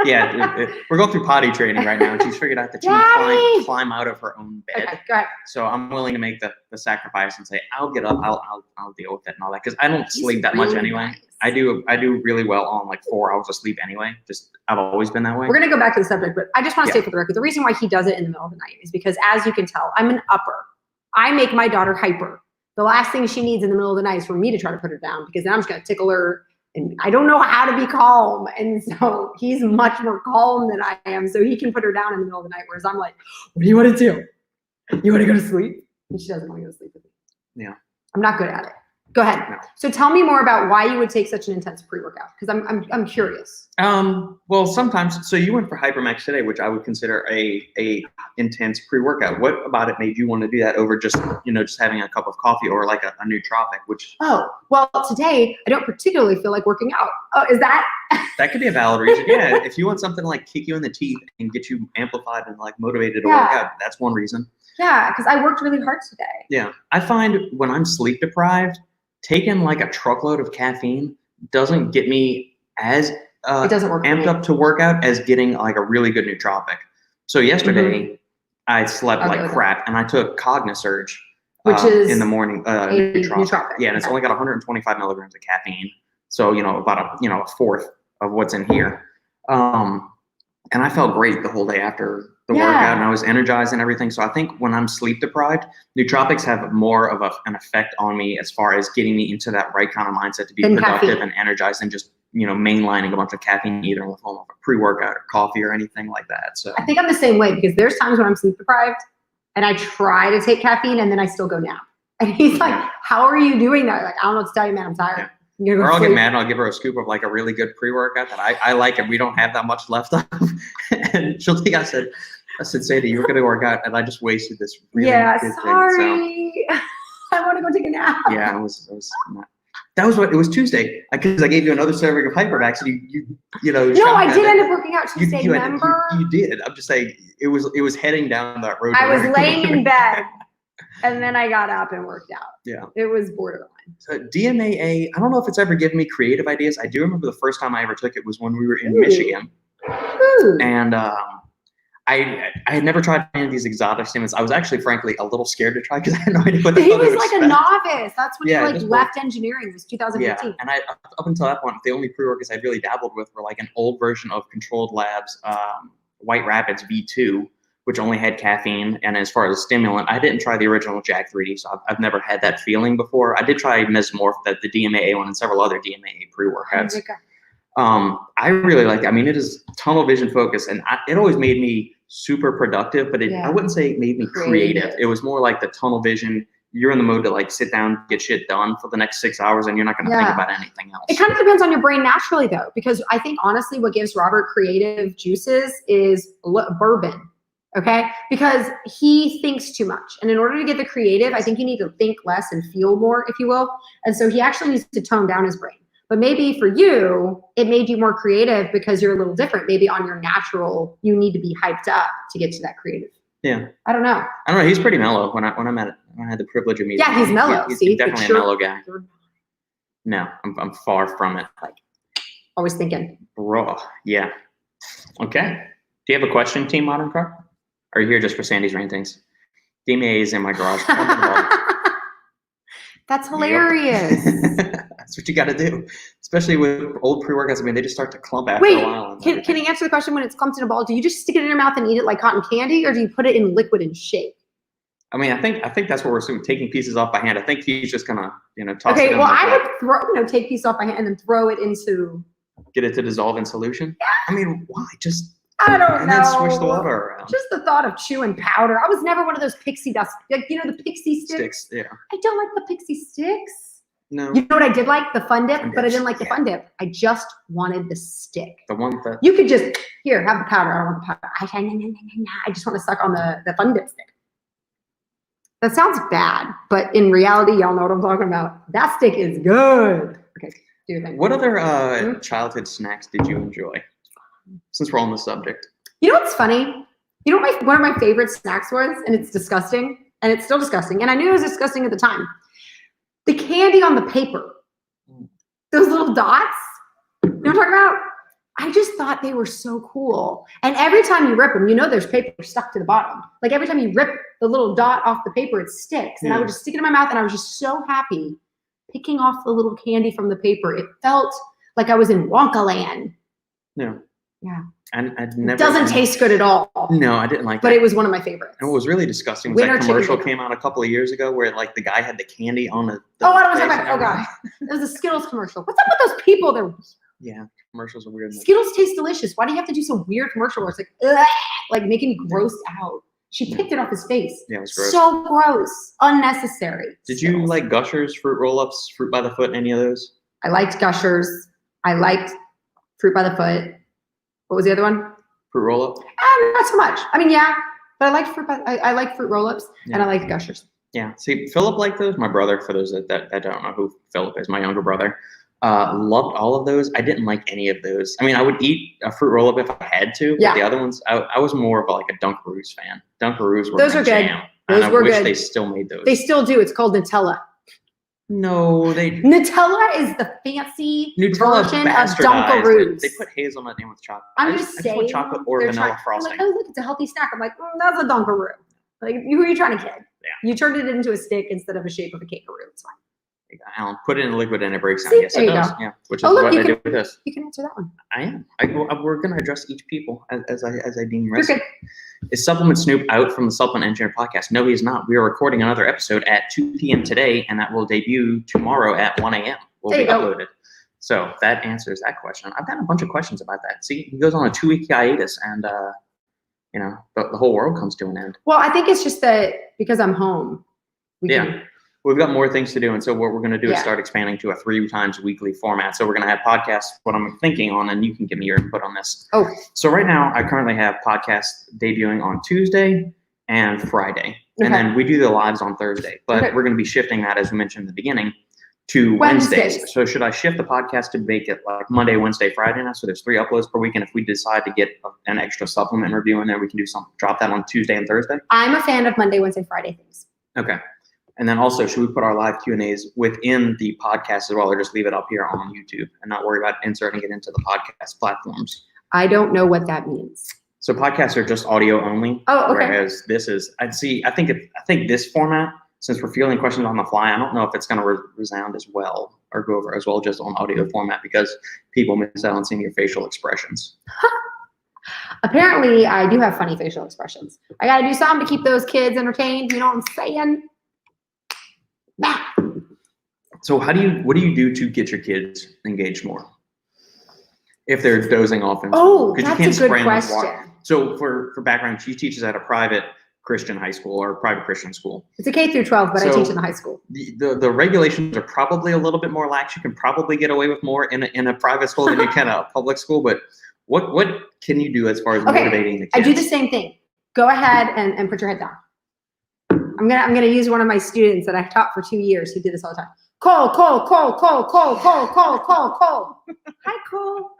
Yeah, we're going through potty training right now, and she's figured out that she Daddy! can climb out of her own bed. Okay, go ahead. So I'm willing to make the sacrifice and say I'll get up, I'll deal with it and all that, because I don't sleep that much really anyway. nice. I do really well on like 4 hours of sleep anyway. Just I've always been that way. We're gonna go back to the subject, but I just want to Yeah. say for the record, the reason why he does it in the middle of the night is because, as you can tell, I'm an upper. I make my daughter hyper. The last thing she needs in the middle of the night is for me to try to put her down, because then I'm just gonna tickle her, and I don't know how to be calm. And so he's much more calm than I am, so he can put her down in the middle of the night, whereas I'm like, what do you want to do? You want to go to sleep? And she doesn't want to go to sleep with me. Yeah. I'm not good at it. Go ahead. No. So tell me more about why you would take such an intense pre-workout, because I'm curious. Well, sometimes. So you went for Hypermax today, which I would consider a intense pre-workout. What about it made you want to do that over just just having a cup of coffee or like a nootropic? Which Oh, well, today I don't particularly feel like working out. Oh, is that? that could be a valid reason. Yeah, if you want something to like kick you in the teeth and get you amplified and like motivated to work Yeah. out, that's one reason. Yeah, because I worked really hard today. Yeah, I find when I'm sleep deprived, taking like a truckload of caffeine doesn't get me as It doesn't work for amped me. up to work out as getting like a really good nootropic. So yesterday I slept Okay, like okay. crap, and I took Cognisurge, Which is in the morning. nootropic. Yeah, and it's Okay. only got 125 milligrams of caffeine. So about a fourth of what's in here. And I felt great the whole day after the Yeah. workout, and I was energized and everything. So I think when I'm sleep deprived, nootropics have more of an effect on me as far as getting me into that right kind of mindset to be Than productive caffeine. and energized, and just mainlining a bunch of caffeine either in the form of a pre-workout or coffee or anything like that. So I think I'm the same way, because there's times when I'm sleep deprived and I try to take caffeine and then I still go nap. And he's like, how are you doing that? Like, I don't know what to tell you, man. I'm tired. Yeah. I'm gonna go or I'll get sleep. mad and I'll give her a scoop of like a really good pre-workout that I like, and we don't have that much left of. And she'll think I said, Sadie, you were going to work out, and I just wasted this really Yeah, good thing. So, sorry. I want to go take a nap. yeah, it was not. That was it was Tuesday, because I gave you another serving of Hypermax, and you know. No, shot I at did it. end up working out Tuesday, You remember? did. I'm just saying it was heading down that road. I to was where- laying in bed and then I got up and worked out. Yeah. It was borderline. So DMAA, I don't know if it's ever given me creative ideas. I do remember the first time I ever took it was when we were in Ooh. Michigan, Ooh. and I had never tried any of these exotic stimulants. I was actually, frankly, a little scared to try because I had no idea what the He hell to was like a expect. novice. That's when Yeah, he like just left engineering. It was Yeah, 2015. and I up until that point, the only pre-workouts I really dabbled with were like an old version of Controlled Labs White Rapids V2, which only had caffeine. And as far as a stimulant, I didn't try the original Jack 3D, so I've never had that feeling before. I did try Mesomorph, the DMAA one, and several other DMAA pre-workouts. I really like it. I mean, it is tunnel vision focused, and it always made me super productive, but Yeah. I wouldn't say it made me creative. It was more like the tunnel vision. You're in the mode to like sit down, get shit done for the next 6 hours, and you're not going to think Yeah. about anything else. It kind of depends on your brain naturally, though, because I think honestly, what gives Robert creative juices is bourbon. Okay, because he thinks too much, and in order to get the creative, I think you need to think less and feel more, if you will. And so he actually needs to tone down his brain. But maybe for you, it made you more creative because you're a little different. Maybe on your natural, you need to be hyped up to get to that creative. Yeah. I don't know. I don't know. He's pretty mellow. When I had the privilege of meeting Yeah, he's him, mellow. He's See, definitely a picture- mellow guy. No, I'm far from it. Always thinking. Raw. Yeah. Okay. Do you have a question, Team Modern Car? Or are you here just for Sandy's rantings? DMA is in my garage. That's hilarious. That's what you got to do, especially with old pre-workouts. I mean, they just start to clump after Wait, a while. and Can everything. you answer the question when it's clumped in a ball? Do you just stick it in your mouth and eat it like cotton candy, or do you put it in liquid and shake? I mean, I think that's what we're assuming. Taking pieces off by hand. I think he's just gonna, toss it Okay, in well, like I that. would take pieces off my hand and then throw it into. Get it to dissolve in solution. I mean, why? Just I don't and know. then swish the water around. Just the thought of chewing powder. I was never one of those pixie dust, like the pixie sticks. Sticks. Yeah. I don't like the pixie sticks. No. You know what I did like? The Fun Dip, Fun but I Dips, didn't like the yeah. Fun Dip. I just wanted the stick. The one that. You could just, here, have the powder. I don't want the powder. I just want to suck on the Fun Dip stick. That sounds bad, but in reality, y'all know what I'm talking about. That stick is good. Okay, do your thing. What other childhood snacks did you enjoy? Since we're on the subject. You know what's funny? You know what one of my favorite snacks was? And it's disgusting. And it's still disgusting. And I knew it was disgusting at the time. The candy on the paper. Those little dots. You know what I'm talking about? I just thought they were so cool. And every time you rip them, you know there's paper stuck to the bottom. Like every time you rip the little dot off the paper, it sticks. And I would just stick it in my mouth and I was just so happy picking off the little candy from the paper. It felt like I was in Wonka Land. No. Yeah. And I'd never. It doesn't taste good at all. No, I didn't like But that. it was one of my favorites. And what was really disgusting was Winter that commercial chicken. came out a couple of years ago where like the guy had the candy on the. Oh, I don't face want to talk and about it. Oh, everything. God. It was a Skittles commercial. What's up with those people? Yeah, commercials are weird. Skittles taste delicious. Why do you have to do some weird commercial where it's like, ugh, like making me grossed out? She picked it off his face. Yeah, it was gross. So gross. Unnecessary. Did you Skittles. like Gushers, Fruit Roll-Ups, Fruit by the Foot, any of those? I liked Gushers. I liked Fruit by the Foot. What was the other one? Fruit Roll-Up? Not so much. I mean, yeah, but I liked I like Fruit Roll-Ups and I liked Gushers. Yeah. See, Philip liked those. My brother, for those that don't know who Philip is, my younger brother, loved all of those. I didn't like any of those. I mean, I would eat a Fruit Roll-Up if I had to, but the other ones, I was more of like a Dunkaroos fan. Dunkaroos were Those my are good. jam. Those and were I wish good. they still made those. They still do. It's called Nutella. No, they Nutella is the fancy Nutella version of bastardized. Dunkaroos. They put hazelnut in with chocolate. I'm I just I saying. want chocolate or they're vanilla trying- frosting. I'm like, oh, look, it's a healthy snack. I'm like, that's a Dunkaroo. Like, who are you trying to kid? Yeah. You turned it into a stick instead of a shape of a kangaroo. It's fine. Alan, put it in a liquid and it breaks down. See, Yes, there it you does. go. Yeah, which is Oh, look, what you I can- do with this. You can answer that one. I am. We're going to address each people as I deem You're necessary. good. Is Supplement Snoop out from the Supplement Engineer podcast? No, he's not. We are recording another episode at 2 p.m. today, and that will debut tomorrow at 1 a.m. Will There be you go. uploaded. So that answers that question. I've got a bunch of questions about that. See, he goes on a 2-week hiatus, and the whole world comes to an end. Well, I think it's just that because I'm home. We can- We've got more things to do, and so what we're going to do is Yeah. start expanding to a 3 times weekly format. So we're going to have podcasts, what I'm thinking on, and you can give me your input on this. Oh. So right now, I currently have podcasts debuting on Tuesday and Friday, and Okay. then we do the lives on Thursday. But Okay. we're going to be shifting that, as we mentioned in the beginning, to Wednesdays. Wednesdays. So should I shift the podcast to make it like Monday, Wednesday, Friday now? So there's 3 uploads per week, and if we decide to get an extra supplement review in there, we can do something. Drop that on Tuesday and Thursday. I'm a fan of Monday, Wednesday, Friday things. Okay. And then also, should we put our live Q&As within the podcast as well, or just leave it up here on YouTube and not worry about inserting it into the podcast platforms? I don't know what that means. So podcasts are just audio only. Oh, okay. Whereas this is, I think this format, since we're fielding questions on the fly, I don't know if it's going to resound as well or go over as well just on audio format because people miss out on seeing your facial expressions. Apparently, I do have funny facial expressions. I got to do something to keep those kids entertained. You know what I'm saying? Nah. So what do you do to get your kids engaged more? If they're dozing off in Oh, school? 'Cause you that's can't a good spray 'em with water. question. So for background, she teaches at a private Christian high school or private Christian school. It's a K through 12, but I So- teach in the high school. The regulations are probably a little bit more lax. You can probably get away with more in a private school than you can a public school. But what can you do as far as Okay, motivating the kids? I do the same thing. Go ahead and put your head down. I'm gonna use one of my students that I taught for 2 years who did this all the time. Cole. Hi, Cole.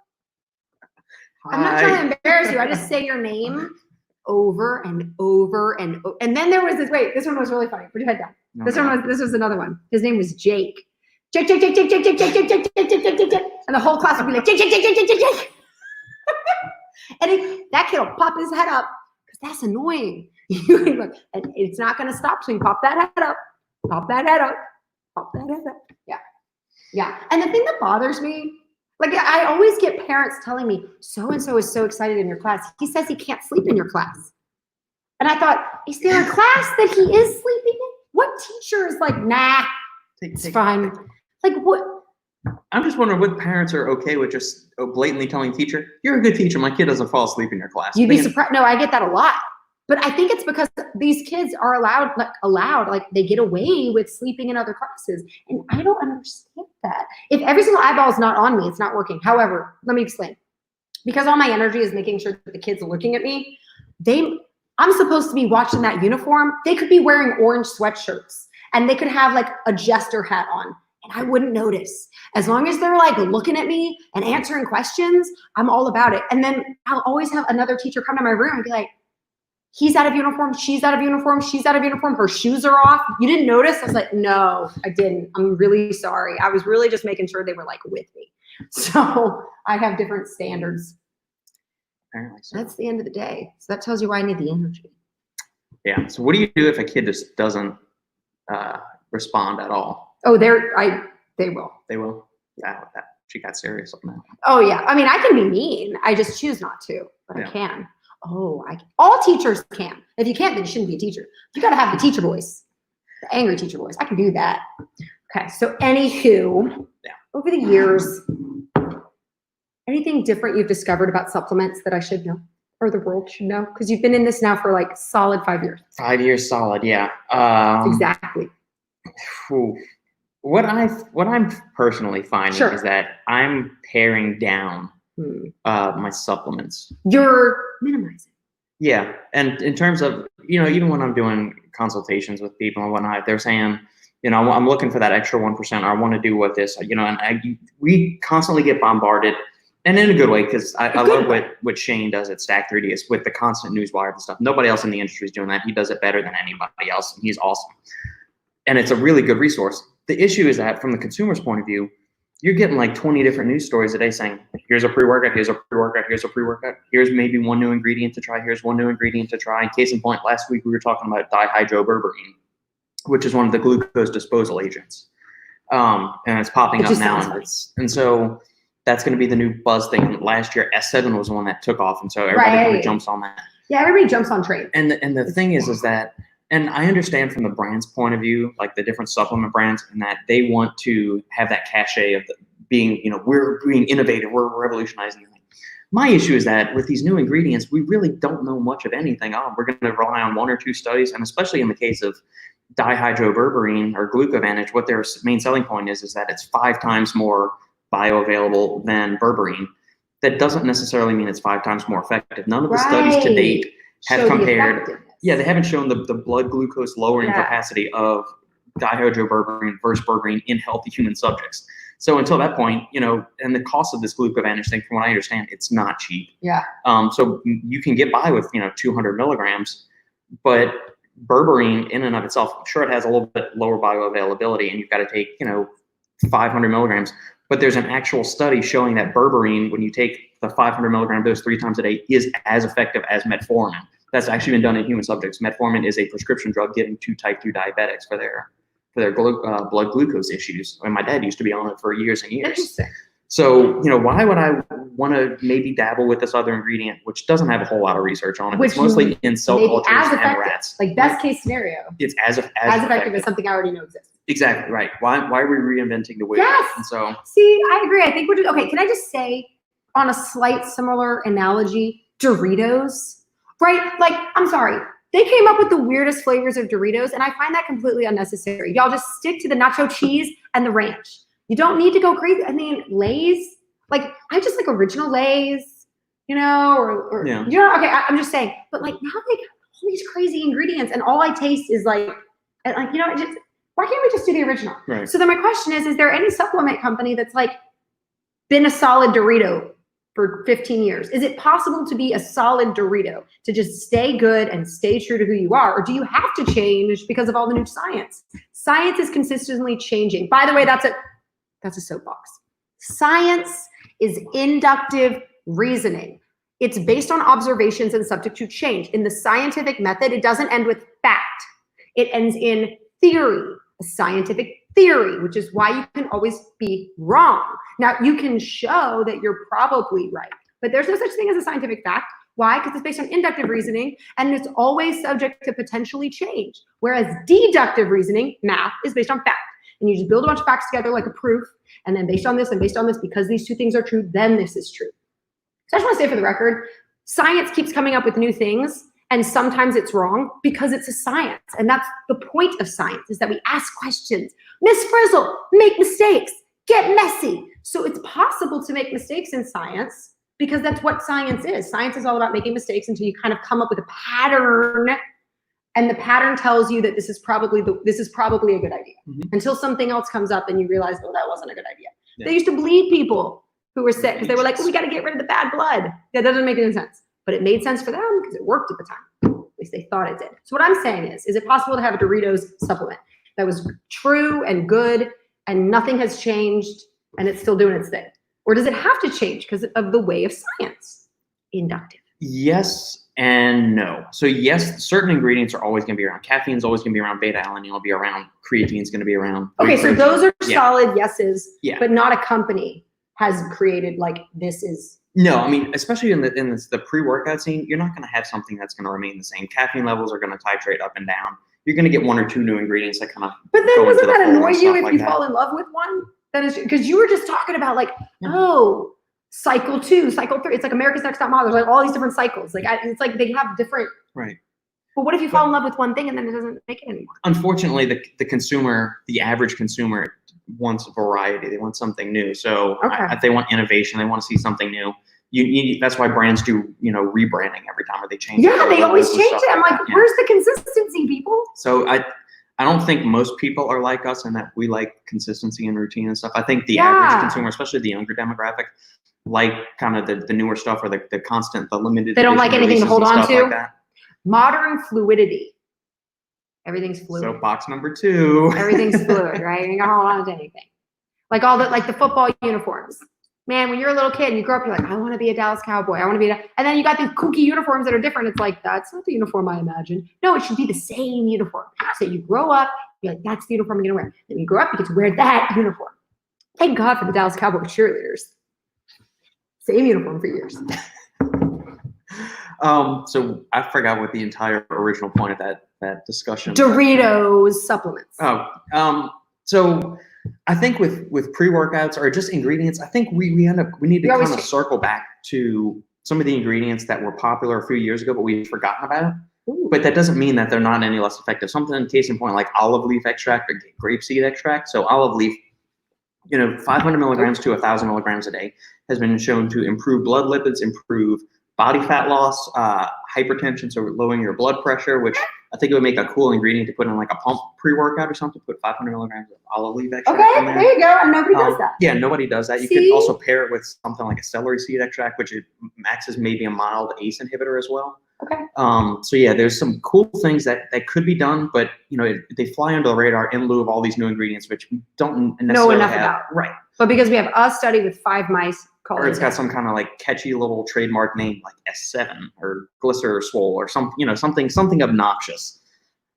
I'm not trying to embarrass you. I just say your name over and over and then there was this. Wait, this one was really funny. Put your head down. This was another one. His name was Jake. Jake. And the whole class would be like Jake. And that kid will pop his head up because that's annoying. And it's not going to stop. So you pop that head up, pop that head up, pop that head up. Yeah. And the thing that bothers me, like I always get parents telling me, so-and-so is so excited in your class. He says he can't sleep in your class. And I thought, is there a class that he is sleeping in? What teacher is like, nah, it's fine. Like what? I'm just wondering what parents are okay with just blatantly telling teacher, you're a good teacher. My kid doesn't fall asleep in your class. You'd be surprised. No, I get that a lot. But I think it's because these kids are allowed, like they get away with sleeping in other classes. And I don't understand that. If every single eyeball is not on me, it's not working. However, let me explain. Because all my energy is making sure that the kids are looking at me, I'm supposed to be watching that uniform. They could be wearing orange sweatshirts and they could have like a jester hat on and I wouldn't notice. As long as they're like looking at me and answering questions, I'm all about it. And then I'll always have another teacher come to my room and be like, he's out of uniform, she's out of uniform, she's out of uniform, her shoes are off. You didn't notice? I was like, no, I didn't. I'm really sorry. I was really just making sure they were like with me. So I have different standards. Apparently so. That's the end of the day. So that tells you why I need the energy. Yeah. So what do you do if a kid just doesn't respond at all? Oh, they will. They will. Yeah. She got serious on that. Oh yeah. I mean, I can be mean. I just choose not to, but Yeah. I can. All teachers can. If you can't, then you shouldn't be a teacher. You got to have the teacher voice, the angry teacher voice. I can do that. Okay. So anywho, over the years, anything different you've discovered about supplements that I should know or the world should know? Because you've been in this now for like solid 5 years. 5 years solid. Yeah. Exactly. What I'm personally finding Sure. is that I'm paring down my supplements. You're minimizing. Yeah, and in terms of, even when I'm doing consultations with people and whatnot, they're saying, I'm looking for that extra 1%. Or I want to do what this, and we constantly get bombarded, and in a good way, because I love what Shane does at Stack 3D with the constant newswire and stuff. Nobody else in the industry is doing that. He does it better than anybody else, and he's awesome. And it's a really good resource. The issue is that from the consumer's point of view, you're getting like 20 different news stories a day saying, here's a pre-workout, here's a pre-workout, here's a pre-workout, here's maybe one new ingredient to try, here's one new ingredient to try. Case in point, last week we were talking about dihydroberberine, which is one of the glucose disposal agents. And it's popping up now. And so that's going to be the new buzz thing. Last year, S7 was the one that took off. And so everybody kind of jumps on that. Yeah, everybody jumps on trains. And the thing is that, and I understand from the brand's point of view, like the different supplement brands, and that they want to have that cachet of being, we're being innovative, we're revolutionizing. My issue is that with these new ingredients, we really don't know much of anything. We're going to rely on 1 or 2 studies, and especially in the case of dihydroberberine or glucovantage, what their main selling point is that it's 5 times more bioavailable than berberine. That doesn't necessarily mean it's 5 times more effective. None of the studies to date have compared. Yeah, they haven't shown the blood glucose lowering capacity of dihydroberberine versus berberine in healthy human subjects. So until that point, and the cost of this glucovantage thing, from what I understand, it's not cheap. Yeah. So you can get by with 200 milligrams, but berberine in and of itself, I'm sure it has a little bit lower bioavailability, and you've got to take 500 milligrams. But there's an actual study showing that berberine, when you take the 500 milligram dose 3 times a day, is as effective as metformin. That's actually been done in human subjects. Metformin is a prescription drug given to type 2 diabetics for their blood glucose issues. I mean, my dad used to be on it for years and years. Interesting. So, why would I want to maybe dabble with this other ingredient, which doesn't have a whole lot of research on it? It's mostly in cell cultures and rats. Like best case scenario. It's as effective as something I already know exists. Exactly right. Why are we reinventing the wheel? Yes. And so, see, I agree. I think we're okay. Can I just say, on a slight similar analogy, Doritos, right? Like, I'm sorry. They came up with the weirdest flavors of Doritos, and I find that completely unnecessary. Y'all just stick to the nacho cheese and the ranch. You don't need to go crazy. I mean, Lay's, like, I just like original Lay's, okay, I'm just saying. But like now they got all these crazy ingredients, and all I taste is like just why can't we just do the original? Right. So then my question is there any supplement company that's like been a solid Dorito for 15 years? Is it possible to be a solid Dorito, to just stay good and stay true to who you are? Or do you have to change because of all the new science? Science is consistently changing. By the way, that's a soapbox. Science is inductive reasoning. It's based on observations and subject to change. In the scientific method, it doesn't end with fact. It ends in theory, a scientific theory, which is why you can always be wrong. Now, you can show that you're probably right, but there's no such thing as a scientific fact. Why? Because it's based on inductive reasoning, and it's always subject to potentially change. Whereas deductive reasoning, math, is based on fact. And you just build a bunch of facts together like a proof, and then based on this and based on this, because these 2 things are true, then this is true. So I just want to say for the record, science keeps coming up with new things, And sometimes it's wrong because it's a science. And that's the point of science, is that we ask questions. Miss Frizzle, make mistakes, get messy. So it's possible to make mistakes in science because that's what science is. Science is all about making mistakes until you kind of come up with a pattern, and the pattern tells you that this is probably a good idea. Until something else comes up and you realize, oh, that wasn't a good idea. Yeah. They used to bleed people who were sick because they were like, well, we got to get rid of the bad blood. That doesn't make any sense. But it made sense for them because it worked at the time. At least they thought it did. So what I'm saying is it possible to have a Doritos supplement that was true and good and nothing has changed and it's still doing its thing? Or does it have to change because of the way of science? Inductive. Yes and no. So yes, certain ingredients are always going to be around. Caffeine is always going to be around. Beta-alanine will be around. Creatine is going to be around. Okay, so those are Yeah. solid yeses, Yeah. but not a company has created like this is. No, I mean, especially in the pre-workout scene, you're not going to have something that's going to remain the same. Caffeine levels are going to titrate up and down. You're going to get one or two new ingredients that kind of. But then go doesn't into the that fold annoy and you stuff if like you that. fall in love with one? That is because you were just talking about like, Yeah. oh, cycle 2, cycle 3. It's like America's Next Top Model. There's like all these different cycles. Like it's like they have different. Right. But what if you fall in love with one thing and then it doesn't make it anymore? Unfortunately, the consumer, the average consumer, wants variety. They want something new. So Okay. if they want innovation, they want to see something new. That's why brands do, rebranding every time, or they change. Yeah, they always logos and change stuff it. I'm like, that. Yeah. where's the consistency, people? So I don't think most people are like us in that we like consistency and routine and stuff. I think the Yeah. average consumer, especially the younger demographic, like kind of the newer stuff or the constant, the limited. They don't like edition anything to releases hold and on stuff to. like that. Modern fluidity. Everything's fluid. So box number 2. Everything's fluid, right? You ain't gonna hold on to anything. Like the football uniforms. Man, when you're a little kid and you grow up, you're like, I want to be a Dallas Cowboy. I want to be and then you got these kooky uniforms that are different. It's like, that's not the uniform I imagined. No, it should be the same uniform. So you grow up, you're like, that's the uniform you're gonna wear. Then you grow up, you get to wear that uniform. Thank God for the Dallas Cowboy cheerleaders. Same uniform for years. So I forgot what the entire original point of that discussion. Doritos supplements. So I think with pre-workouts or just ingredients, I think we need to We always kind of circle back to some of the ingredients that were popular a few years ago, but we've forgotten about. Ooh. But that doesn't mean that they're not any less effective. Something, case in point, like olive leaf extract or grapeseed extract. So olive leaf, 500 milligrams to 1,000 milligrams a day has been shown to improve blood lipids, improve body fat loss, hypertension, so lowering your blood pressure, which I think it would make a cool ingredient to put in like a pump pre-workout or something. Put 500 milligrams of olive leaf extract in Okay, there you go. And nobody does that. Yeah, nobody does that. You See? could also pair it with something like a celery seed extract, which it maxes maybe a mild ACE inhibitor as well. Okay. So yeah, there's some cool things that could be done, but they fly under the radar in lieu of all these new ingredients, which we don't necessarily enough have. about. Right. But because we have a study with 5 mice called Or it's got some kind of like catchy little trademark name like S7 or Glycer Swole or something obnoxious.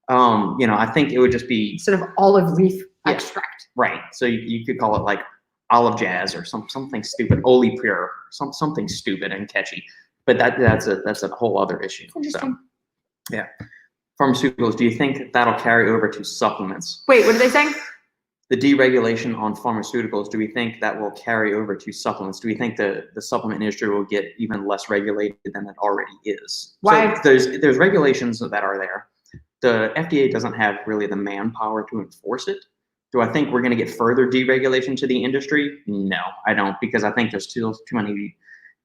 I think it would just be instead of olive leaf Yeah. extract. right. So you could call it like Olive Jazz or something stupid, Oli Pure, something stupid and catchy. But that's a whole other issue. Interesting. So, yeah. Pharmaceuticals, do you think that'll carry over to supplements? Wait, what are they saying? The deregulation on pharmaceuticals, do we think that will carry over to supplements? Do we think the supplement industry will get even less regulated than it already is? Why? So there's regulations that are there. The FDA doesn't have really the manpower to enforce it. Do I think we're going to get further deregulation to the industry? No, I don't, because I think there's still too many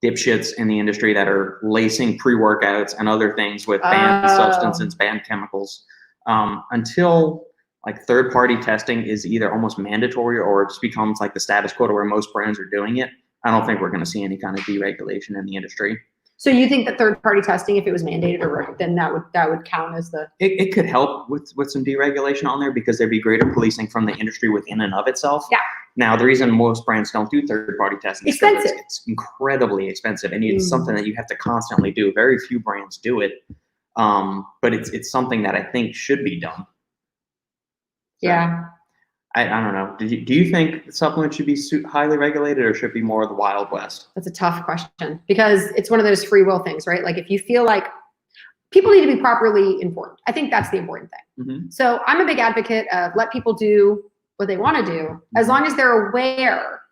dipshits in the industry that are lacing pre-workouts and other things with banned substances, banned chemicals. Until like third-party testing is either almost mandatory or it just becomes like the status quo to where most brands are doing it, I don't think we're going to see any kind of deregulation in the industry. So you think that third-party testing, if it was mandated, or then that would count as the It could help with some deregulation on there because there'd be greater policing from the industry within and of itself. Yeah. Now, the reason most brands don't do third-party testing is because Expensive. it's incredibly expensive, and it's something that you have to constantly do. Very few brands do it, but it's something that I think should be done. So, yeah. I don't know. Do you think supplements should be highly regulated or should it be more of the Wild West? That's a tough question because it's one of those free will things, right? Like if you feel like people need to be properly informed, I think that's the important thing. Mm-hmm. So I'm a big advocate of let people do what they want to do as long as they're aware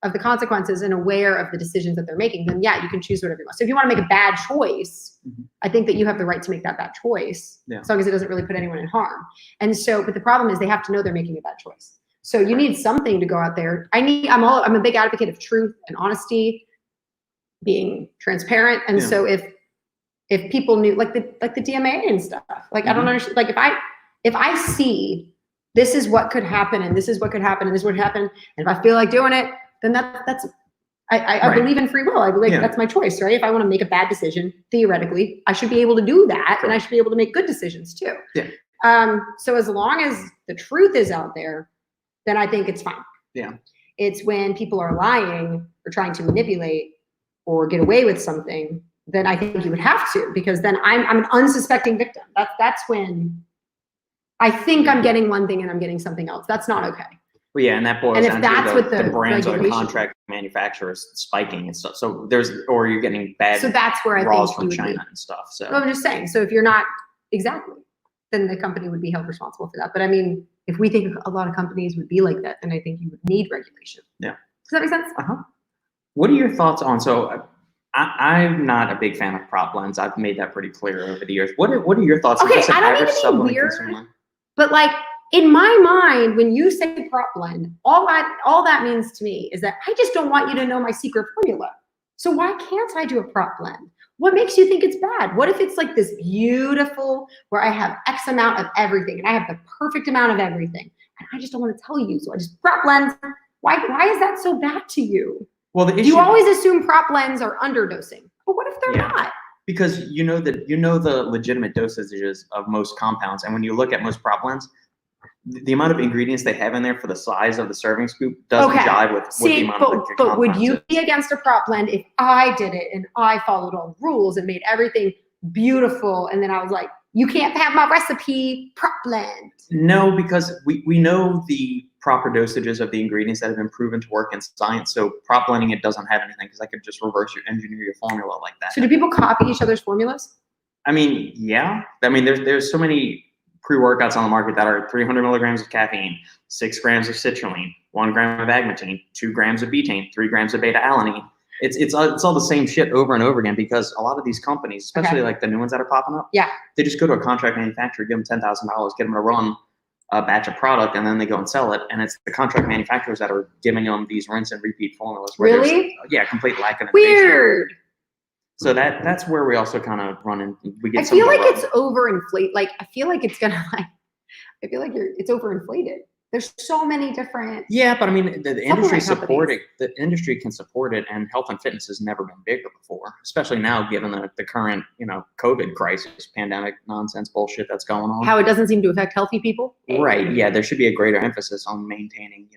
of the consequences and aware of the decisions that they're making, then yeah, you can choose whatever you want. So if you want to make a bad choice, I think that you have the right to make that bad choice, as long as it doesn't really put anyone in harm. And so, but the problem is they have to know they're making a bad choice. So you need something to go out there. I'm a big advocate of truth and honesty, being transparent. And so if people knew, like the DMA and stuff, like I don't understand, like if I see this is what could happen and this is what could happen and this would happen, and if I feel like doing it, then I believe in free will. I believe that's my choice, right? If I want to make a bad decision, theoretically, I should be able to do that, and I should be able to make good decisions too. So as long as the truth is out there, then I think it's fine. It's when people are lying or trying to manipulate or get away with something, then I think you would have to, because then I'm an unsuspecting victim. That's when I think I'm getting one thing and I'm getting something else. That's not okay. Well, yeah, and that boils And if down that's to what the the brands or the regulation- contract manufacturers spiking and stuff. So or you're getting bad So that's where I raws think from you would China be. and stuff. So Well, I'm just saying. So if you're not exactly, then the company would be held responsible for that. But I mean, if we think a lot of companies would be like that, then I think you would need regulation. Yeah. Does that make sense? What are your thoughts on? So I'm not a big fan of prop blends. I've made that pretty clear over the years. What are your thoughts? Okay, Just an I don't average mean to be supplement weird. consumer? But like in my mind, when you say prop blend, all that means to me is that I just don't want you to know my secret formula. So why can't I do a prop blend? What makes you think it's bad? What if it's like this beautiful where I have X amount of everything and I have the perfect amount of everything and I just don't want to tell you, so I just prop blend. Why is that so bad to you? Well, the issue, You always assume prop blends are underdosing, but what if they're Yeah. not? because you know the legitimate dosages of most compounds, and when you look at most prop blends, the amount of ingredients they have in there for the size of the serving scoop doesn't Okay. jive with the See, amount but, of but would compounds you in it. be against a prop blend if I did it and I followed all the rules and made everything beautiful, and then I was like, you can't have my recipe prop blend? No, because we know the proper dosages of the ingredients that have been proven to work in science. So prop blending, it doesn't have anything, because I could just engineer your formula like that. So do people copy each other's formulas? I mean, yeah. I mean, there's so many pre-workouts on the market that are 300 milligrams of caffeine, 6 grams of citrulline, 1 gram of agmatine, 2 grams of betaine, 3 grams of beta-alanine. It's all the same shit over and over again, because a lot of these companies, especially like the new ones that are popping up, they just go to a contract manufacturer, give them $10,000, get them to run a batch of product, and then they go and sell it. And it's the contract manufacturers that are giving them these rinse and repeat formulas. Where Really? Yeah, complete lack of innovation. Weird. So that's where we also kind of run in. We get I some feel of like the- it's overinflated. Like, I feel like it's gonna like, I feel like it's overinflated. There's so many different. Yeah, but I mean, the industry Supplement the industry can support it, and health and fitness has never been bigger before, especially now given the current, COVID crisis, pandemic nonsense bullshit that's going on. How it doesn't seem to affect healthy people. Right. Yeah, there should be a greater emphasis on maintaining,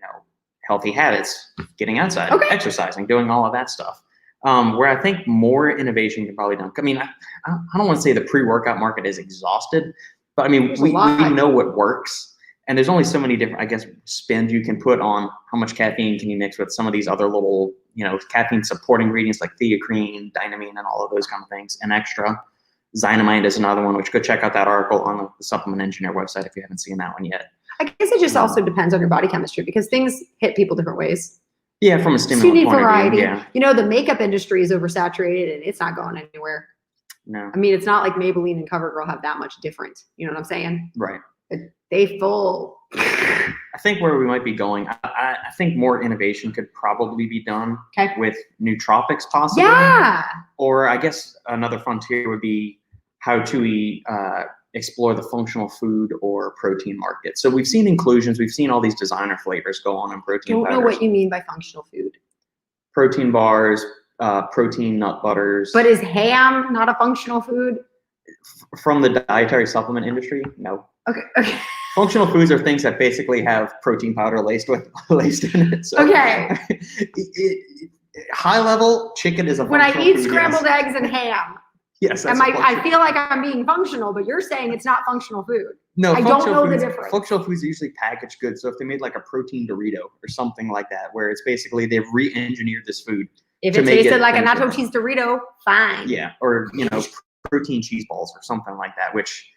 healthy habits, getting outside, Okay. exercising, doing all of that stuff. Where I think more innovation can probably done. I mean, I don't want to say the pre-workout market is exhausted, but I mean, There's a we lot. know what works. And there's only so many different, I guess, spins you can put on how much caffeine can you mix with some of these other little, caffeine support ingredients like theacrine, dynamine, and all of those kind of things. And extra Zynamide is another one, which go check out that article on the Supplement Engineer website if you haven't seen that one yet. I guess it just also depends on your body chemistry, because things hit people different ways. Yeah, from a So you stimulant need point variety. of view, yeah. The makeup industry is oversaturated and it's not going anywhere. No, I mean, it's not like Maybelline and CoverGirl have that much different. You know what I'm saying? right. They full. I think where we might be going, I think more innovation could probably be done Okay. with nootropics possibly. Yeah. Or I guess another frontier would be how to explore the functional food or protein market. So we've seen inclusions, we've seen all these designer flavors go on in protein Don't know powders. what you mean by functional food. Protein bars, protein nut butters. But is ham not a functional food? From the dietary supplement industry, no. Okay. Functional foods are things that basically have protein powder laced in it. So Okay. High level, chicken is a When I functional eat food, scrambled yes. eggs and ham, Yes, that's I a functional- feel like I'm being functional, but you're saying it's not functional food. No, I don't functional know the foods, difference. Functional foods are usually packaged goods. So if they made like a protein Dorito or something like that, where it's basically they've re-engineered this food. If To it make tasted it like a nacho functional. cheese Dorito, fine. Yeah, or protein cheese balls or something like that. Which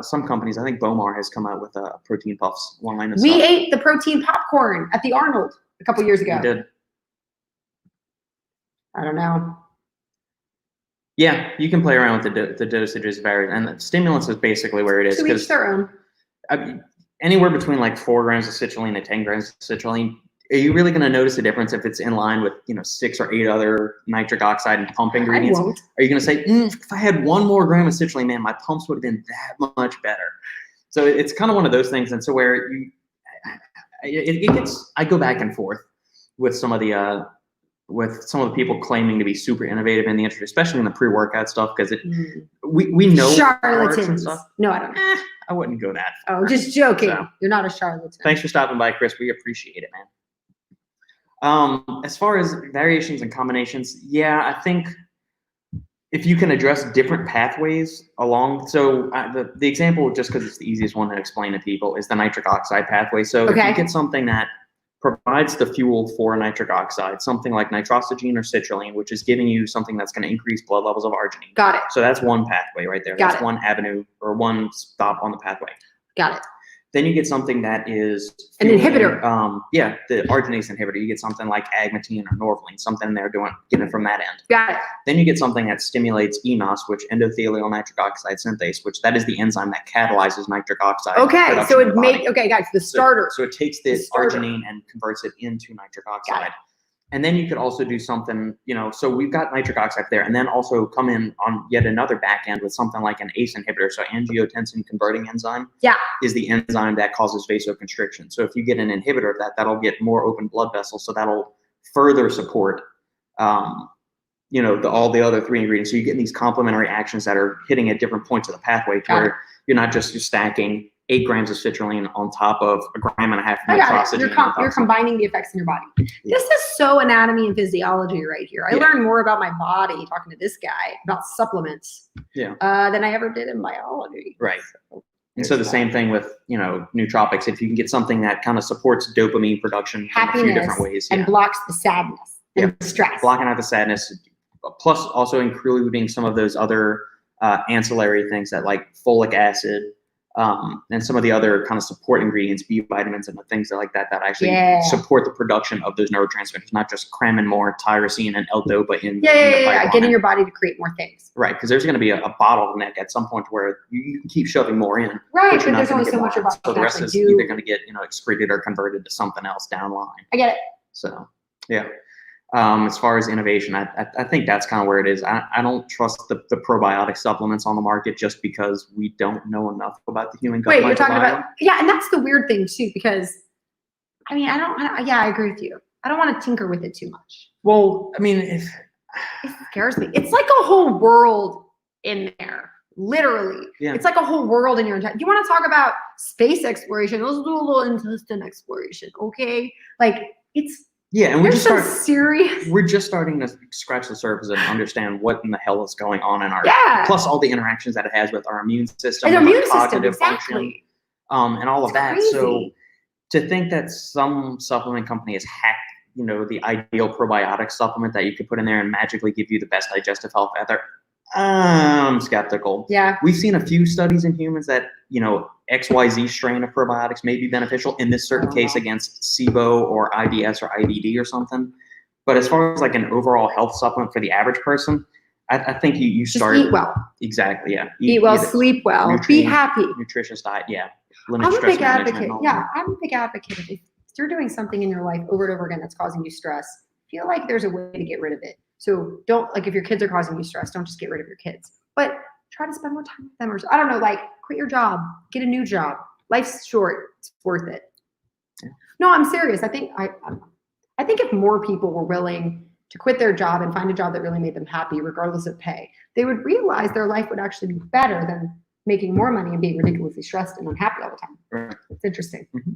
some companies, I think Bomar has come out with a protein puffs line. And We stuff. ate the protein popcorn at the Arnold a couple years ago. We did. I don't know. Yeah, you can play around with the dosages vary, and the stimulants is basically where it is. To each their own. Anywhere between like 4 grams of citrulline and 10 grams of citrulline, are you really going to notice a difference if it's in line with 6 or 8 other nitric oxide and pump ingredients? I won't. Are you going to say, if I had 1 more gram of citrulline, man, my pumps would have been that much better? So it's kind of one of those things, and so where it gets, I go back and forth with some of the people claiming to be super innovative in the industry, especially in the pre-workout stuff, because we know charlatans and stuff. No, I don't know. I wouldn't go that far. Just joking. So, you're not a charlatan. Thanks for stopping by, Chris. We appreciate it, man. As far as variations and combinations, yeah, I think if you can address different pathways along, so the example, just because it's the easiest one to explain to people, is the nitric oxide pathway. So if you get something that provides the fuel for nitric oxide, something like nitrosamine or citrulline, which is giving you something that's going to increase blood levels of arginine. Got it. So that's one pathway right there. That's one avenue or one stop on the pathway. Got it. Then you get something that is an inhibitor. The arginase inhibitor. You get something like agmatine or norvaline, something they're getting from that end. Got it. Then you get something that stimulates eNOS, which endothelial nitric oxide synthase, which that is the enzyme that catalyzes nitric oxide. Okay, so it makes guys, the starter. So it takes the arginine and converts it into nitric oxide. And then you could also do something, so we've got nitric oxide there, and then also come in on yet another back end with something like an ACE inhibitor. So angiotensin converting enzyme is the enzyme that causes vasoconstriction. So if you get an inhibitor of that, that'll get more open blood vessels. So that'll further support, all the other 3 ingredients. So you get these complementary actions that are hitting at different points of the pathway, where you're not just stacking 8 grams of citrulline on top of 1.5 grams of nitrosamine. You're combining the effects in your body. Yeah. This is so anatomy and physiology right here. I learned more about my body talking to this guy about supplements than I ever did in biology. Right. And so the same thing with, nootropics. If you can get something that kind of supports dopamine production in a few different ways. And blocks the sadness and stress. Blocking out the sadness, plus also including some of those other ancillary things that like folic acid, and some of the other kind of support ingredients, B vitamins and the things like that actually support the production of those neurotransmitters, not just cramming more tyrosine and L-DOPA in. Getting your body to create more things. Right, because there's going to be a bottleneck at some point where you can keep shoving more in. Right, but there's only so much your body can actually do. So the rest is either going to get excreted or converted to something else down the line. I get it. So, yeah. As far as innovation, I think that's kind of where it is. I don't trust the probiotic supplements on the market just because we don't know enough about the human gut microbiome. You're talking about, and that's the weird thing too, because I agree with you. I don't want to tinker with it too much. Well, it scares me. It's like a whole world in there. Literally. Yeah. It's like a whole world in your entire. You want to talk about space exploration? Let's do a little intestine exploration, okay? And we're just starting to scratch the surface and understand what in the hell is going on in our plus all the interactions that it has with our immune system and our cognitive function, and all of that. Crazy. So to think that some supplement company has hacked, the ideal probiotic supplement that you could put in there and magically give you the best digestive health out there, I'm skeptical. Yeah. We've seen a few studies in humans that, XYZ strain of probiotics may be beneficial in this certain case against SIBO or IBS or IBD or something. But as far as like an overall health supplement for the average person, I think you start. Just eat well. Exactly, yeah. Eat well, sleep well, be happy. Nutritious diet, I'm a big advocate. Yeah, I'm a big advocate. If you're doing something in your life over and over again that's causing you stress, feel like there's a way to get rid of it. So don't, if your kids are causing you stress, don't just get rid of your kids. But try to spend more time with them, or I don't know, quit your job, get a new job. Life's short; it's worth it. Yeah. No, I'm serious. I think if more people were willing to quit their job and find a job that really made them happy, regardless of pay, they would realize their life would actually be better than making more money and being ridiculously stressed and unhappy all the time. Right. It's interesting. Mm-hmm.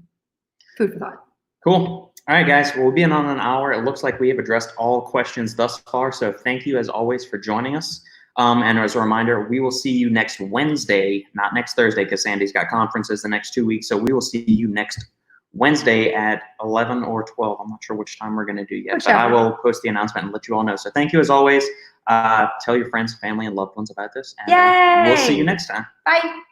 Food for thought. Cool. All right, guys. Well, we'll be on an hour. It looks like we have addressed all questions thus far. So thank you, as always, for joining us. And as a reminder, we will see you next Wednesday, not next Thursday, because Sandy's got conferences the next 2 weeks. So we will see you next Wednesday at 11 or 12. I'm not sure which time we're going to do yet, but I will post the announcement and let you all know. So thank you, as always. Tell your friends, family, and loved ones about this. And we'll see you next time. Bye.